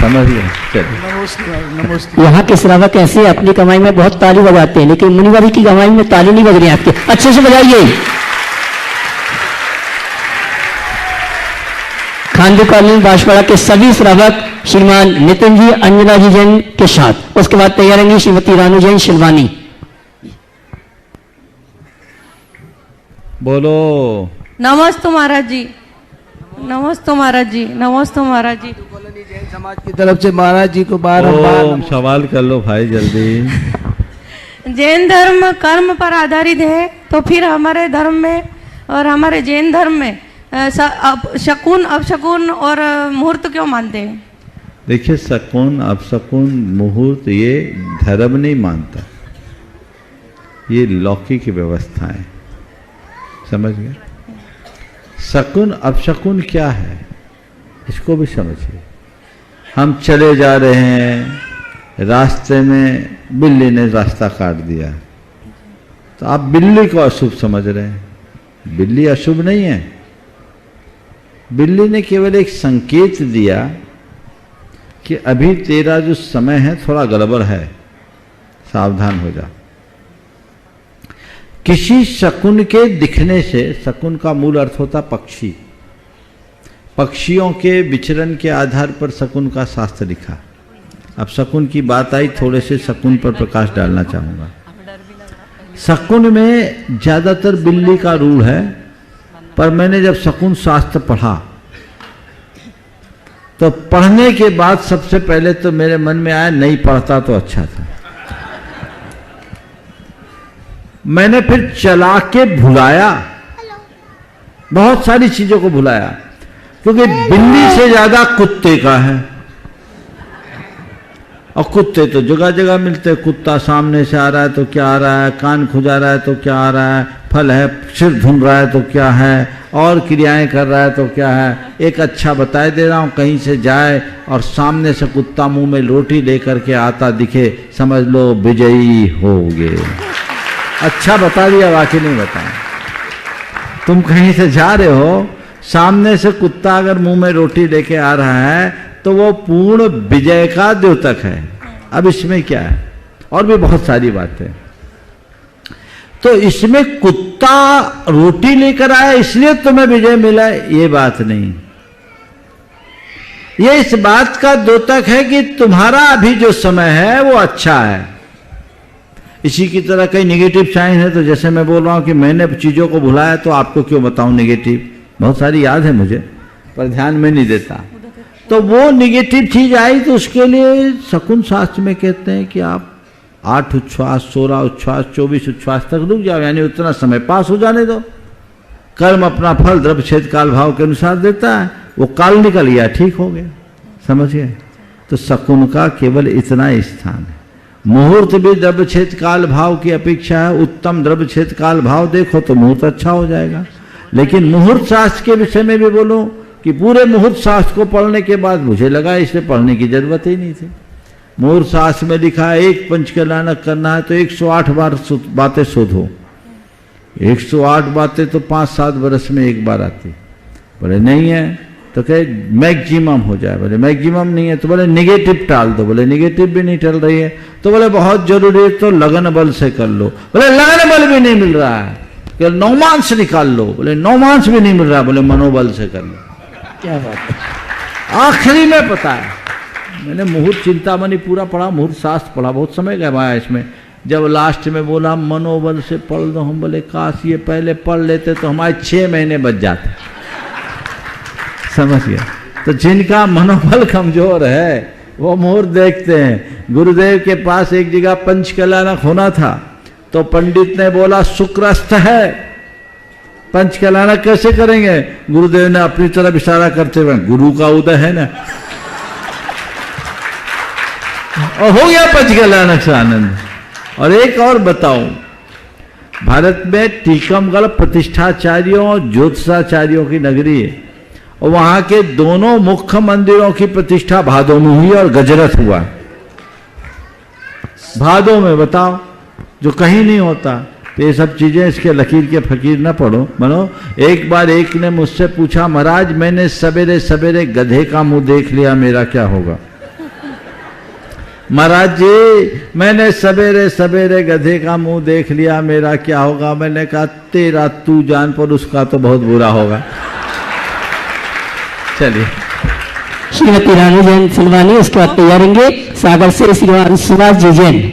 समझ गए? चलिए। यहाँ के श्रावक ऐसे अपनी कमाई में बहुत ताली बजाते हैं, लेकिन मुनिवारी की कमाई में ताली नहीं बज रही आपके, अच्छे से बजाइए। खानवी कॉलोनी बांसवाड़ा के सभी श्रावक श्रीमान नितिन जी, अंजना जी जैन के साथ, उसके बाद तैयार रहेंगी श्रीमती रानू जैन शिलवानी। बोलो। नमस्ते महाराज जी, नमस्ते महाराज जी, नमस्ते महाराज जी। जैन समाज की तरफ से महाराज जी को बार सवाल कर लो भाई जल्दी। जैन धर्म कर्म पर आधारित है, तो फिर हमारे धर्म में और हमारे जैन धर्म में शकुन अपशकुन और मुहूर्त क्यों मानते हैं? देखिए, शकुन अपशकुन मुहूर्त ये धर्म नहीं मानता, ये लौकिक व्यवस्थाएं। समझ गए? शकुन अपशकुन क्या है इसको भी समझिए। हम चले जा रहे हैं, रास्ते में बिल्ली ने रास्ता काट दिया, तो आप बिल्ली को अशुभ समझ रहे हैं। बिल्ली अशुभ नहीं है, बिल्ली ने केवल एक संकेत दिया कि अभी तेरा जो समय है थोड़ा गड़बड़ है, सावधान हो जा। किसी शकुन के दिखने से, शकुन का मूल अर्थ होता पक्षी, पक्षियों के विचरण के आधार पर शकुन का शास्त्र लिखा। अब शकुन की बात आई, थोड़े से शकुन पर प्रकाश डालना चाहूंगा। शकुन में ज्यादातर बिल्ली का रूल है, पर मैंने जब शकुन शास्त्र पढ़ा तो पढ़ने के बाद सबसे पहले तो मेरे मन में आया नहीं पढ़ता तो अच्छा था। मैंने फिर चला के भुलाया, बहुत सारी चीजों को भुलाया, क्योंकि बिल्ली से ज्यादा कुत्ते का है, और कुत्ते तो जगह जगह मिलते हैं। कुत्ता सामने से आ रहा है तो क्या आ रहा है, कान खुजा रहा है तो क्या आ रहा है, फल है, सिर धुन रहा है तो क्या है, और क्रियाएं कर रहा है तो क्या है। एक अच्छा बताए दे रहा हूं, कहीं से जाए और सामने से कुत्ता मुंह में रोटी लेकर के आता दिखे, समझ लो विजयी हो गए। अच्छा बता दिया, बाकी नहीं बताया। तुम कहीं से जा रहे हो, सामने से कुत्ता अगर मुंह में रोटी लेके आ रहा है तो वो पूर्ण विजय का द्योतक है। अब इसमें क्या है, और भी बहुत सारी बातें। तो इसमें कुत्ता रोटी लेकर आया इसलिए तुम्हें विजय मिला, ये बात नहीं। ये इस बात का द्योतक है कि तुम्हारा अभी जो समय है वो अच्छा है। इसी की तरह कई निगेटिव साइन है, तो जैसे मैं बोल रहा हूं कि मैंने चीजों को भुलाया तो आपको क्यों बताऊं निगेटिव, बहुत सारी याद है मुझे पर ध्यान में नहीं देता। तो वो निगेटिव चीज आई तो उसके लिए शकुन शास्त्र में कहते हैं कि आप 8 उच्छ्वास 16 उच्छ्वास 24 उच्छ्वास तक रुक जाओ, यानी उतना समय पास हो जाने दो। कर्म अपना फल द्रव्य छेद काल भाव के अनुसार देता है, वो काल निकल गया, ठीक हो गया, समझ गए। तो शकुन का केवल इतना ही स्थान है। मुहूर्त भी द्रव्य छेद काल भाव की अपेक्षा है, उत्तम द्रव्य छेद काल भाव देखो तो मुहूर्त अच्छा हो जाएगा। लेकिन मुहूर्त शास्त्र के विषय में भी बोलो कि पूरे मुहूर्त शास्त्र को पढ़ने के बाद मुझे लगा इसे पढ़ने की जरूरत ही नहीं थी। मुहूर्त शास्त्र में लिखा है एक पंचकल्याणक करना है तो 108 बार बातें शोधो। 108 बातें तो 5-7 वर्ष में एक बार आती, बोले नहीं है तो कहे मैक्सिमम हो जाए, बोले मैक्सिमम नहीं है तो बोले निगेटिव टाल दो, बोले निगेटिव भी नहीं टल रही है तो बोले बहुत जरूरी है तो लगन बल से कर लो, बोले लगन बल भी नहीं मिल रहा है, केवल नौमांस निकाल लो, बोले नौमांस भी नहीं मिल रहा, बोले मनोबल से कर लो। क्या बात है। आखिरी में पता है मैंने मुहूर्त चिंतामणि पूरा पढ़ा, मुहूर्त शास्त्र पढ़ा, बहुत समय गया इसमें। जब लास्ट में बोला मनोबल से पढ़ दो, हम बोले काश ये पहले पढ़ लेते तो हमारे 6 महीने बच जाते, समझ गया। तो जिनका मनोबल कमजोर है वो मुहूर्त देखते हैं। गुरुदेव के पास एक जगह पंचकल्याणक होना था तो पंडित ने बोला शुक्रस्त है, पंचकल्याणक कैसे करेंगे? गुरुदेव ने अपनी तरफ इशारा करते हुए, गुरु का उदय है ना, और हो गया पंचकल्याणक से आनंद। और एक और बताऊं, भारत में टीकमगढ़ प्रतिष्ठाचार्यों और ज्योतिषाचार्यों की नगरी है और वहां के दोनों मुख्य मंदिरों की प्रतिष्ठा भादों में हुई और गजरथ हुआ। भादों में बताओ, जो कहीं नहीं होता। तो ये सब चीजें इसके लकीर के फकीर ना पढ़ो बनो। एक बार एक ने मुझसे पूछा, महाराज मैंने सवेरे सवेरे गधे का मुंह देख लिया, मेरा क्या होगा? महाराज जी मैंने सवेरे सवेरे गधे का मुंह देख लिया, मेरा क्या होगा? मैंने कहा तेरा तू जान, पर उसका तो बहुत बुरा होगा। चलिए श्रीमती रानी जैन सिलवानी, उसके बाद तैयारेंगे सागर से श्रीमान सुभाष जी जैन।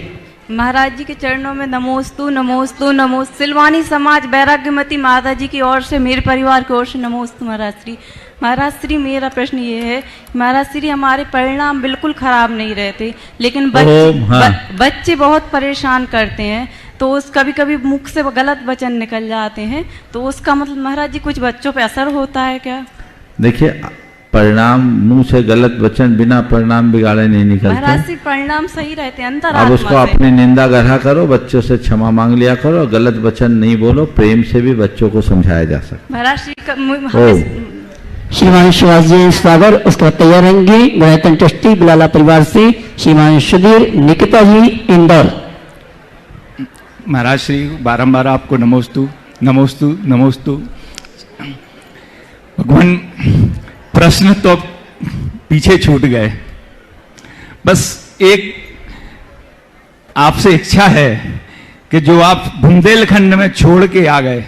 महाराज जी के चरणों में नमोस्तु नमोस्तु नमोस्तु। सिलवानी समाज वैराग्यमती माता जी की ओर से, मेरे परिवार की ओर से नमोस्तु महाराज श्री। महाराज श्री मेरा प्रश्न ये है, महाराज श्री हमारे परिणाम बिल्कुल खराब नहीं रहते, लेकिन बच्चे बहुत परेशान करते हैं, तो उस कभी कभी मुख से गलत वचन निकल जाते हैं, तो उसका मतलब महाराज जी कुछ बच्चों पे असर होता है क्या? देखिए परिणाम मुंह से गलत वचन बिना परिणाम बिगाड़े नहीं निकलते। महाराज श्री परिणाम सही रहते हैं अंतर। अब उसको अपनी निंदा गढ़ा करो, बच्चों से क्षमा मांग लिया करो, गलत वचन नहीं बोलो, प्रेम से भी बच्चों को समझाया जा सकता। महाराज श्री श्रीमान सुभाष जी सागर, उसके बाद तैयार रहेंगे गायतन ट्रस्टी बिलाला परिवार से श्रीमान सुधीर निकिता जी इंदौर। महाराज श्री बारंबार आपको नमोस्तु नमोस्तु नमोस्तु। भगवान प्रश्न तो पीछे छूट गए, बस एक आपसे इच्छा है कि जो आप बुंदेलखंड में छोड़ के आ गए,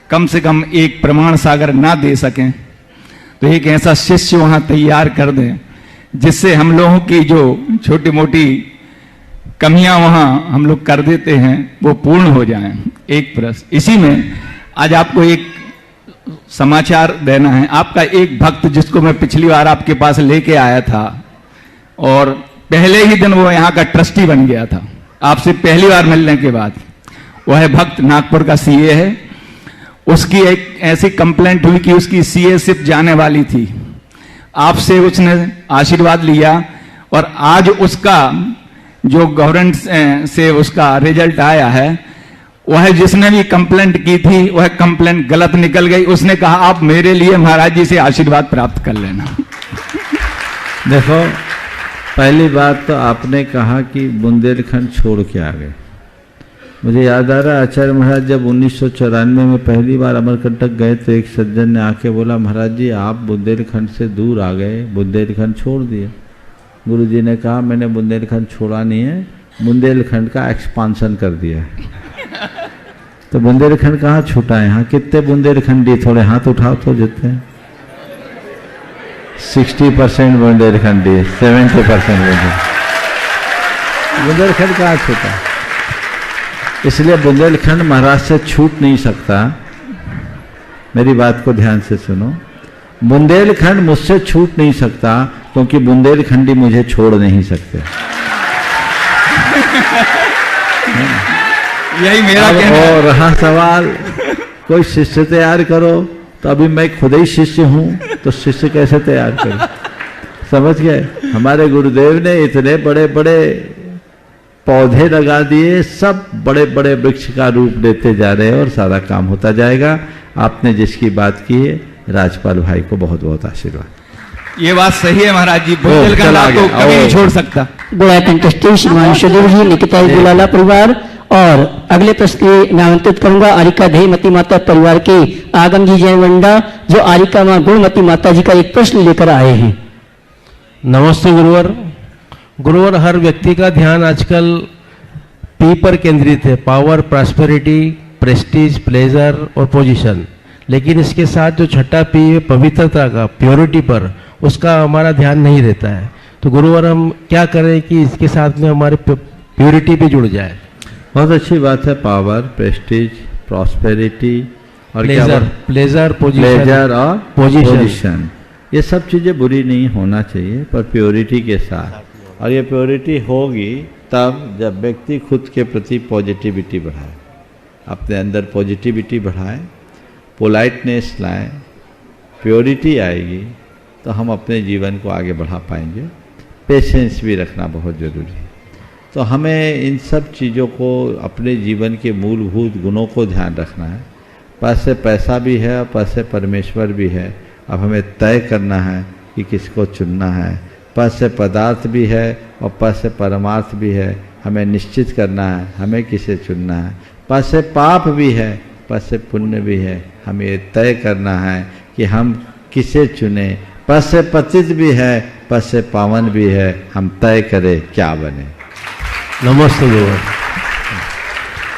कम से कम एक प्रमाण सागर ना दे सकें तो एक ऐसा शिष्य वहां तैयार कर दें जिससे हम लोगों की जो छोटी मोटी कमियां वहां हम लोग कर देते हैं वो पूर्ण हो जाएं। एक प्रश्न इसी में आज आपको एक समाचार देना है। आपका एक भक्त जिसको मैं पिछली बार आपके पास लेके आया था और पहले ही दिन वो यहाँ का ट्रस्टी बन गया था आपसे पहली बार मिलने के बाद, वह भक्त नागपुर का सीए है। उसकी एक ऐसी कंप्लेंट हुई कि उसकी सीएशिप जाने वाली थी, आपसे उसने आशीर्वाद लिया और आज उसका जो गवर्नमेंट से उसका रिजल्ट आया है, वह जिसने भी कंप्लेंट की थी वह कंप्लेंट गलत निकल गई। उसने कहा आप मेरे लिए महाराज जी से आशीर्वाद प्राप्त कर लेना। देखो पहली बात तो आपने कहा कि बुंदेलखंड छोड़ के आ गए। मुझे याद आ रहा है आचार्य महाराज जब 1994 में पहली बार अमरकंटक गए तो एक सज्जन ने आके बोला, महाराज जी आप बुंदेलखंड से दूर आ गए, बुंदेलखंड छोड़ दिए। गुरु जी ने कहा मैंने बुंदेलखंड छोड़ा नहीं है, बुंदेलखंड का एक्सपांशन कर दिया है। तो बुंदेलखंड कहाँ छूटा है? यहाँ कितने बुंदेलखंडी? थोड़े हाथ उठाओ तो जितने 60% बुंदेलखंडी, 70% बुंदेलखंड कहाँ छूटा? इसलिए बुंदेलखंड महाराष्ट्र से छूट नहीं सकता। मेरी बात को ध्यान से सुनो, बुंदेलखंड मुझसे छूट नहीं सकता क्योंकि बुंदेलखंडी मुझे छोड़ नहीं सकते। यही मेरा कहना है। और रहा सवाल कोई शिष्य तैयार करो, तो अभी मैं खुद ही शिष्य हूं, तो शिष्य कैसे तैयार करूं? समझ गए? हमारे गुरुदेव ने इतने बड़े बड़े पौधे लगा दिए, सब बड़े बड़े वृक्ष का रूप लेते जा रहे हैं और सारा काम होता जाएगा। आपने जिसकी बात की है, राजपाल भाई को बहुत बहुत आशीर्वाद। ये बात सही है महाराज जी, बुंदेलखंड आपको कभी नहीं छोड़ सकता। गोड़ा कंटेस्टेंट श्रीमान सुदेव जी, निकिता गुलाला परिवार। और अगले प्रश्न के लिए मैं आमंत्रित करूंगा आरिका धेयमती माता परिवार के आगम जी जय वंडा, जो आरिका मां गुणमती माता जी का एक प्रश्न लेकर आए हैं। नमस्ते गुरुवर। गुरुवर, हर व्यक्ति का ध्यान आजकल पी पर केंद्रित है, पावर, प्रॉस्पेरिटी, प्रेस्टीज, प्लेजर और पोजीशन। लेकिन इसके साथ जो छठा पी है पवित्रता का, प्योरिटी पर, उसका हमारा ध्यान नहीं रहता है। तो गुरुवर, हम क्या करें कि इसके साथ में हमारे प्योरिटी भी जुड़ जाए? बहुत अच्छी बात है। पावर, प्रेस्टीज, प्रॉस्पेरिटी और प्लेजर, प्लेजर और पोजीशन, ये सब चीज़ें बुरी नहीं होना चाहिए, पर प्योरिटी के साथ। और ये प्योरिटी होगी तब जब व्यक्ति खुद के प्रति पॉजिटिविटी बढ़ाए, अपने अंदर पॉजिटिविटी बढ़ाए, पोलाइटनेस लाए, प्योरिटी आएगी तो हम अपने जीवन को आगे बढ़ा पाएंगे। पेशेंस भी रखना बहुत ज़रूरी है। तो हमें इन सब चीज़ों को, अपने जीवन के मूलभूत गुणों को ध्यान रखना है। पास से पैसा भी है और पास से परमेश्वर भी है। अब हमें तय करना है कि किसको चुनना है। पास से पदार्थ भी है और पास से परमार्थ भी है, हमें निश्चित करना है हमें किसे चुनना है। पास से पाप भी है, पास से पुण्य भी है, हमें ये तय करना है कि हम किसे चुने। पास से पतित भी है, पास से पावन भी है, हम तय करें क्या बने। नमस्ते गुरुवर।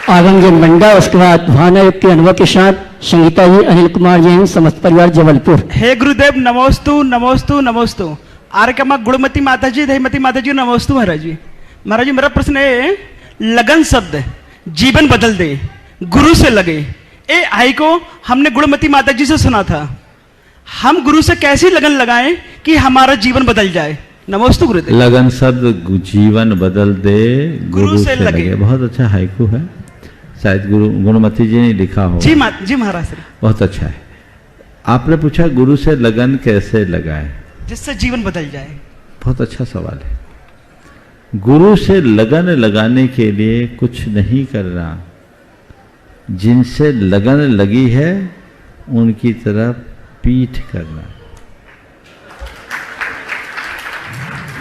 आगम जन बंडा, उसके बाद भावनायुक्त के अनुभव के साथ संगीता जी, अनिल कुमार जैन, समस्त परिवार जबलपुर। हे गुरुदेव, नमोस्तु नमोस्तु नमोस्तु। आर्यमा गुणमती माता जी, दहीमती माता जी, नमोस्तु महाराज जी। महाराज जी, मेरा प्रश्न है, लगन शब्द जीवन बदल दे, गुरु से लगे, ए आई को हमने गुणमती माता जी से सुना था। हम गुरु से कैसी लगन लगाएं कि हमारा जीवन बदल जाए? नमोस्तु गुरुदेव। लगन शब्द जीवन बदल दे, गुरु से लगे। बहुत अच्छा हाइकू है, शायद गुरु गुणमती जी ने लिखा हो। जी जी महाराज। बहुत अच्छा है। आपने पूछा गुरु से लगन कैसे लगाए जिससे जीवन बदल जाए। बहुत अच्छा सवाल है। गुरु से लगन लगाने के लिए कुछ नहीं करना, जिनसे लगन लगी है उनकी तरफ पीठ करना।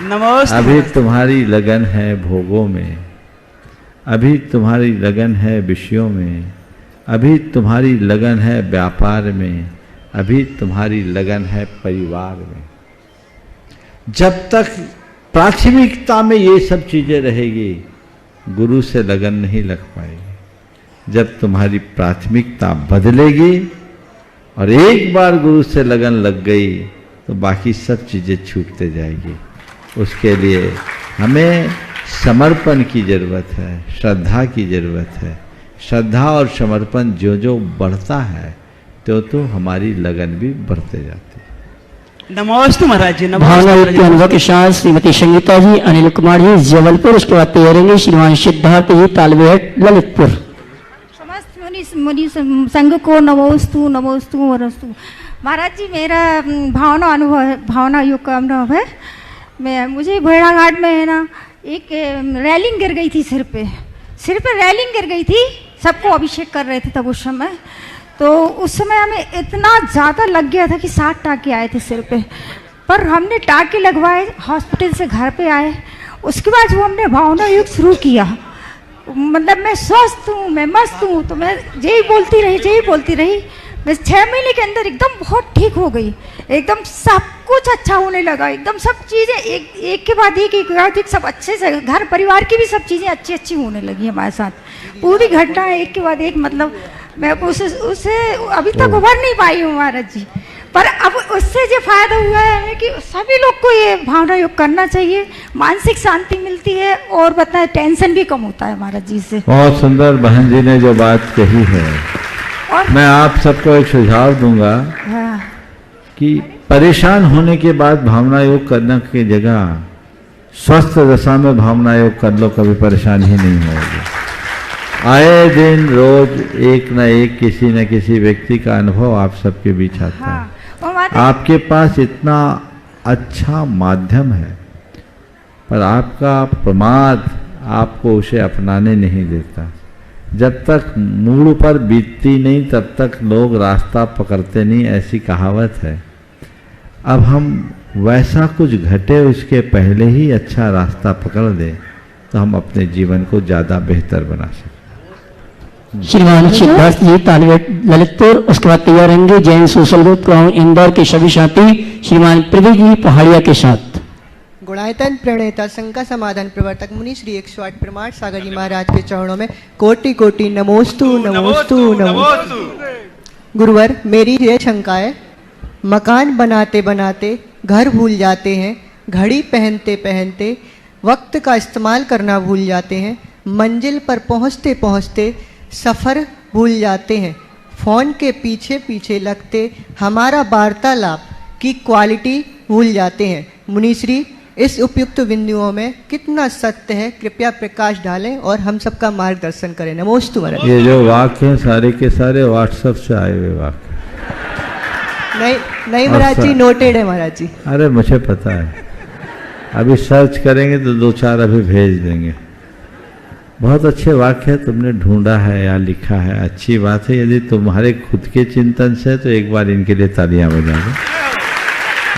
नमस्ते। अभी तुम्हारी लगन है भोगों में, अभी तुम्हारी लगन है विषयों में, अभी तुम्हारी लगन है व्यापार में, अभी तुम्हारी लगन है परिवार में। जब तक प्राथमिकता में ये सब चीजें रहेगी, गुरु से लगन नहीं लग पाएगी। जब तुम्हारी प्राथमिकता बदलेगी और एक बार गुरु से लगन लग गई तो बाकी सब चीजें छूटते जाएगी। उसके लिए हमें समर्पण की जरूरत है, श्रद्धा की जरूरत है। श्रद्धा और समर्पण जो जो बढ़ता है तो हमारी लगन भी बढ़ते जाती है। नमस्ते महाराज जी। भावनायुक्त के अनुभव के साथ श्रीमती संगीता जी, अनिल कुमार जी, जबलपुर। उसके बाद तैयारेंगे श्रीमान सिद्धार्थ जी, तालबेहट, ललितपुर। समस्त मुनि संघ को नमोस्तु नमोस्तु वरस्तु। महाराज जी, मेरा भावना युक्त का अनुभव है। मुझे भेड़ाघाट में है ना, एक रैलिंग गिर गई थी सिर पे रैलिंग गिर गई थी। सबको अभिषेक कर रहे थे तब उस समय। तो उस समय हमें इतना ज़्यादा लग गया था कि 7 टाँके आए थे सिर पे। पर हमने टाँके लगवाए, हॉस्पिटल से घर पे आए। उसके बाद वो हमने भावना युक्त शुरू किया। मतलब मैं स्वस्थ हूँ, मैं मस्त हूँ, तो मैं यही बोलती रही। मैं 6 महीने के अंदर एकदम बहुत ठीक हो गई, एकदम सब कुछ अच्छा होने लगा, एकदम सब चीज़ें एक के बाद एक सब अच्छे से, घर परिवार की भी सब चीज़ें अच्छी अच्छी होने लगी हमारे साथ। पूरी घटना एक के बाद एक, मतलब मैं उससे अभी तक उभर नहीं पाई हूँ महाराज जी। पर अब उससे जो फायदा हुआ है हमें कि सभी लोग को ये भावना योग करना चाहिए, मानसिक शांति मिलती है और बताए टेंशन भी कम होता है महाराज जी से। बहुत सुंदर बहन जी ने जो बात कही है, और मैं आप सबको एक सुझाव दूंगा कि परेशान होने के बाद भावना योग करने की जगह स्वस्थ दशा में भावना योग कर लो, कभी परेशान ही नहीं होगी। आए दिन रोज एक न एक किसी न किसी व्यक्ति का अनुभव आप सबके बीच आता है। आपके पास इतना अच्छा माध्यम है, पर आपका प्रमाद आपको उसे अपनाने नहीं देता। जब तक मूड पर बीतती नहीं तब तक लोग रास्ता पकड़ते नहीं, ऐसी कहावत है। अब हम वैसा कुछ घटे उसके पहले ही अच्छा रास्ता पकड़ दें तो हम अपने जीवन को ज़्यादा बेहतर बना सकते। श्रीमान सिद्धार्थ जी तालवेट ललितपुर, उसके बाद तैयार रहेंगे Jain social group ground Indore के सभी साथी श्रीमान प्रवीण जी पहाड़िया के साथ। गुणायतन प्रणेता शंका समाधान प्रवर्तक मुनि श्री 108 प्रमाण सागर जी महाराज के चरणों में कोटि कोटि नमोस्तु नमोस्तु नमोस्तु। गुरुवर, मेरी ये शंका है, मकान बनाते बनाते घर भूल जाते हैं, घड़ी पहनते पहनते वक्त का इस्तेमाल करना भूल जाते हैं, मंजिल पर पहुंचते पहुंचते सफ़र भूल जाते हैं, फ़ोन के पीछे पीछे लगते हमारा वार्तालाप की क्वालिटी भूल जाते हैं। मुनिश्री, इस उपयुक्त बिंदुओं में कितना सत्य है, कृपया प्रकाश डालें और हम सबका मार्गदर्शन करें। नमोस्तु महाराज। ये जो वाक्य हैं सारे के सारे व्हाट्सएप से आए हुए वाक्य। नहीं महाराज जी, नोटेड है महाराज जी। अरे मुझे पता है, अभी सर्च करेंगे तो 2-4 अभी भेज देंगे। बहुत अच्छे वाक्य तुमने ढूंढा है या लिखा है, अच्छी बात है। यदि तुम्हारे खुद के चिंतन से तो एक बार इनके लिए तालियां बजा दो,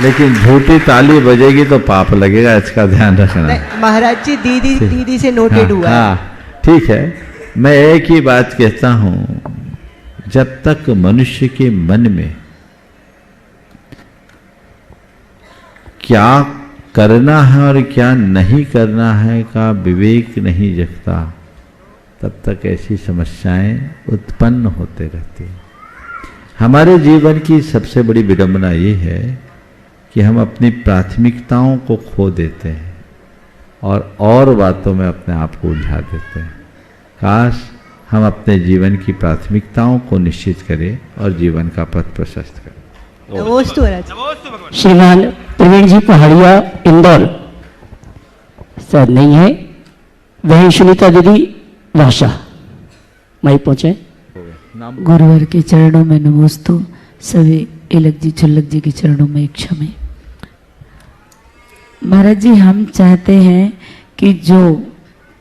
लेकिन झूठी ताली बजेगी तो पाप लगेगा, इसका ध्यान रखना। महाराज जी दीदी से नोटेड हुआ है। हाँ ठीक है, मैं एक ही बात कहता हूँ, जब तक मनुष्य के मन में क्या करना है और क्या नहीं करना है का विवेक नहीं जगता, तब तक ऐसी समस्याएं उत्पन्न होते रहती हैं। हमारे जीवन की सबसे बड़ी विडंबना ये है कि हम अपनी प्राथमिकताओं को खो देते हैं और बातों में अपने आप को उलझा देते हैं। काश हम अपने जीवन की प्राथमिकताओं को निश्चित करें और जीवन का पथ प्रशस्त करें। श्रीमान प्रवीण जी पहाड़िया इंदौर शायद नहीं है, वही सुनीता दीदी भाषा मैं पहुंचे। गुरुवर के चरणों में नमोस्तु, सभी इलक जी छुल्लक जी के चरणों में क्षमा। महाराज जी, हम चाहते हैं कि जो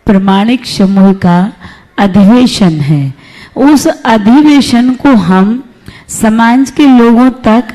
प्रमाणिक समूह का अधिवेशन है, उस अधिवेशन को हम समाज के लोगों तक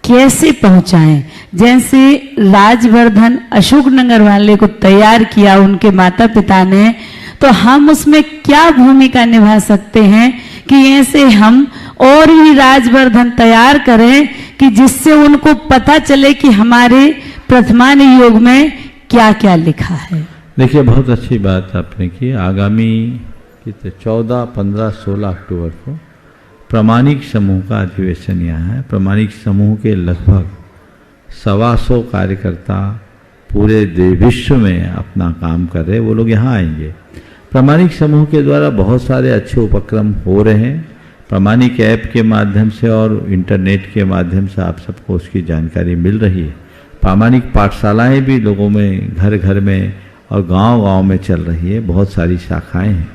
कैसे पहुंचाएं। जैसे राजवर्धन अशोकनगर वाले को तैयार किया उनके माता पिता ने, तो हम उसमें क्या भूमिका निभा सकते हैं कि ऐसे हम और भी राजवर्धन तैयार करें कि जिससे उनको पता चले कि हमारे प्रथमान योग में क्या क्या लिखा है। देखिए, बहुत अच्छी बात आपने की। आगामी 14, 15, 16 अक्टूबर को प्रामाणिक समूह का अधिवेशन यहाँ है। प्रामाणिक समूह के लगभग 125 कार्यकर्ता पूरे विश्व में अपना काम कर रहे, वो लोग यहाँ आएंगे। प्रामाणिक समूह के द्वारा बहुत सारे अच्छे उपक्रम हो रहे हैं। प्रामाणिक ऐप के माध्यम से और इंटरनेट के माध्यम से आप सबको उसकी जानकारी मिल रही है। प्रामाणिक पाठशालाएं भी लोगों में घर घर में और गांव-गांव में चल रही है, बहुत सारी शाखाएं हैं।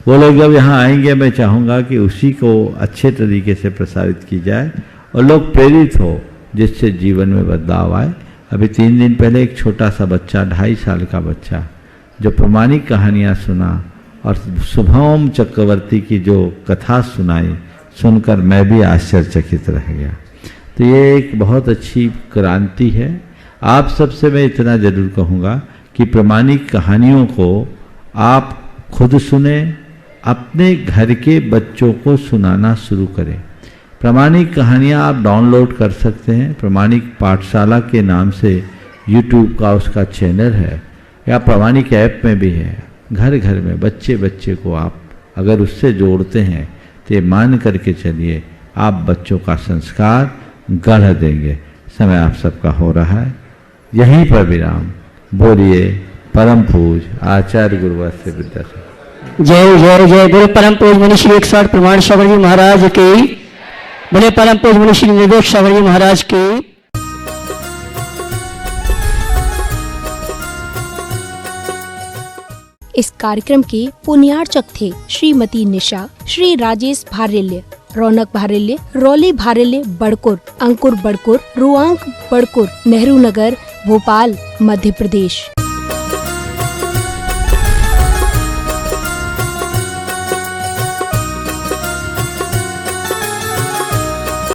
वो लोग जब यहाँ आएंगे, मैं चाहूँगा कि उसी को अच्छे तरीके से प्रसारित की जाए और लोग प्रेरित हो, जिससे जीवन में बदलाव आए। अभी 3 दिन पहले एक छोटा सा बच्चा, 2.5 साल का बच्चा, जो प्रामाणिक कहानियाँ सुना और शुभम चक्रवर्ती की जो कथा सुनाई, सुनकर मैं भी आश्चर्यचकित रह गया। तो ये एक बहुत अच्छी क्रांति है। आप सबसे मैं इतना जरूर कहूँगा कि प्रामाणिक कहानियों को आप खुद सुने, अपने घर के बच्चों को सुनाना शुरू करें। प्रामाणिक कहानियाँ आप डाउनलोड कर सकते हैं। प्रामाणिक पाठशाला के नाम से यूट्यूब का उसका चैनल है, या प्रामाणिक ऐप में भी है। घर घर में बच्चे बच्चे को आप अगर उससे जोड़ते हैं तो ये मान करके चलिए आप बच्चों का संस्कार गढ़ देंगे। समय आप सबका हो रहा है, यहीं पर विराम। बोलिए परम पूज आचार्य गुरुवर से विद्यासागर। जय जय जय गुरु परम पूज मुनि श्री 108 प्रमाण सागर जी महाराज की। बोले परम पूज मुनि श्री विवेक सागर जी महाराज की। इस कार्यक्रम के पुण्यार्चक थे श्रीमती निशा, श्री राजेश भारेल्य, रौनक भारेल्य, रौली भारेल्य बड़कुर, अंकुर बड़कुर, रुआंक बड़कुर, नेहरू नगर, भोपाल, मध्य प्रदेश।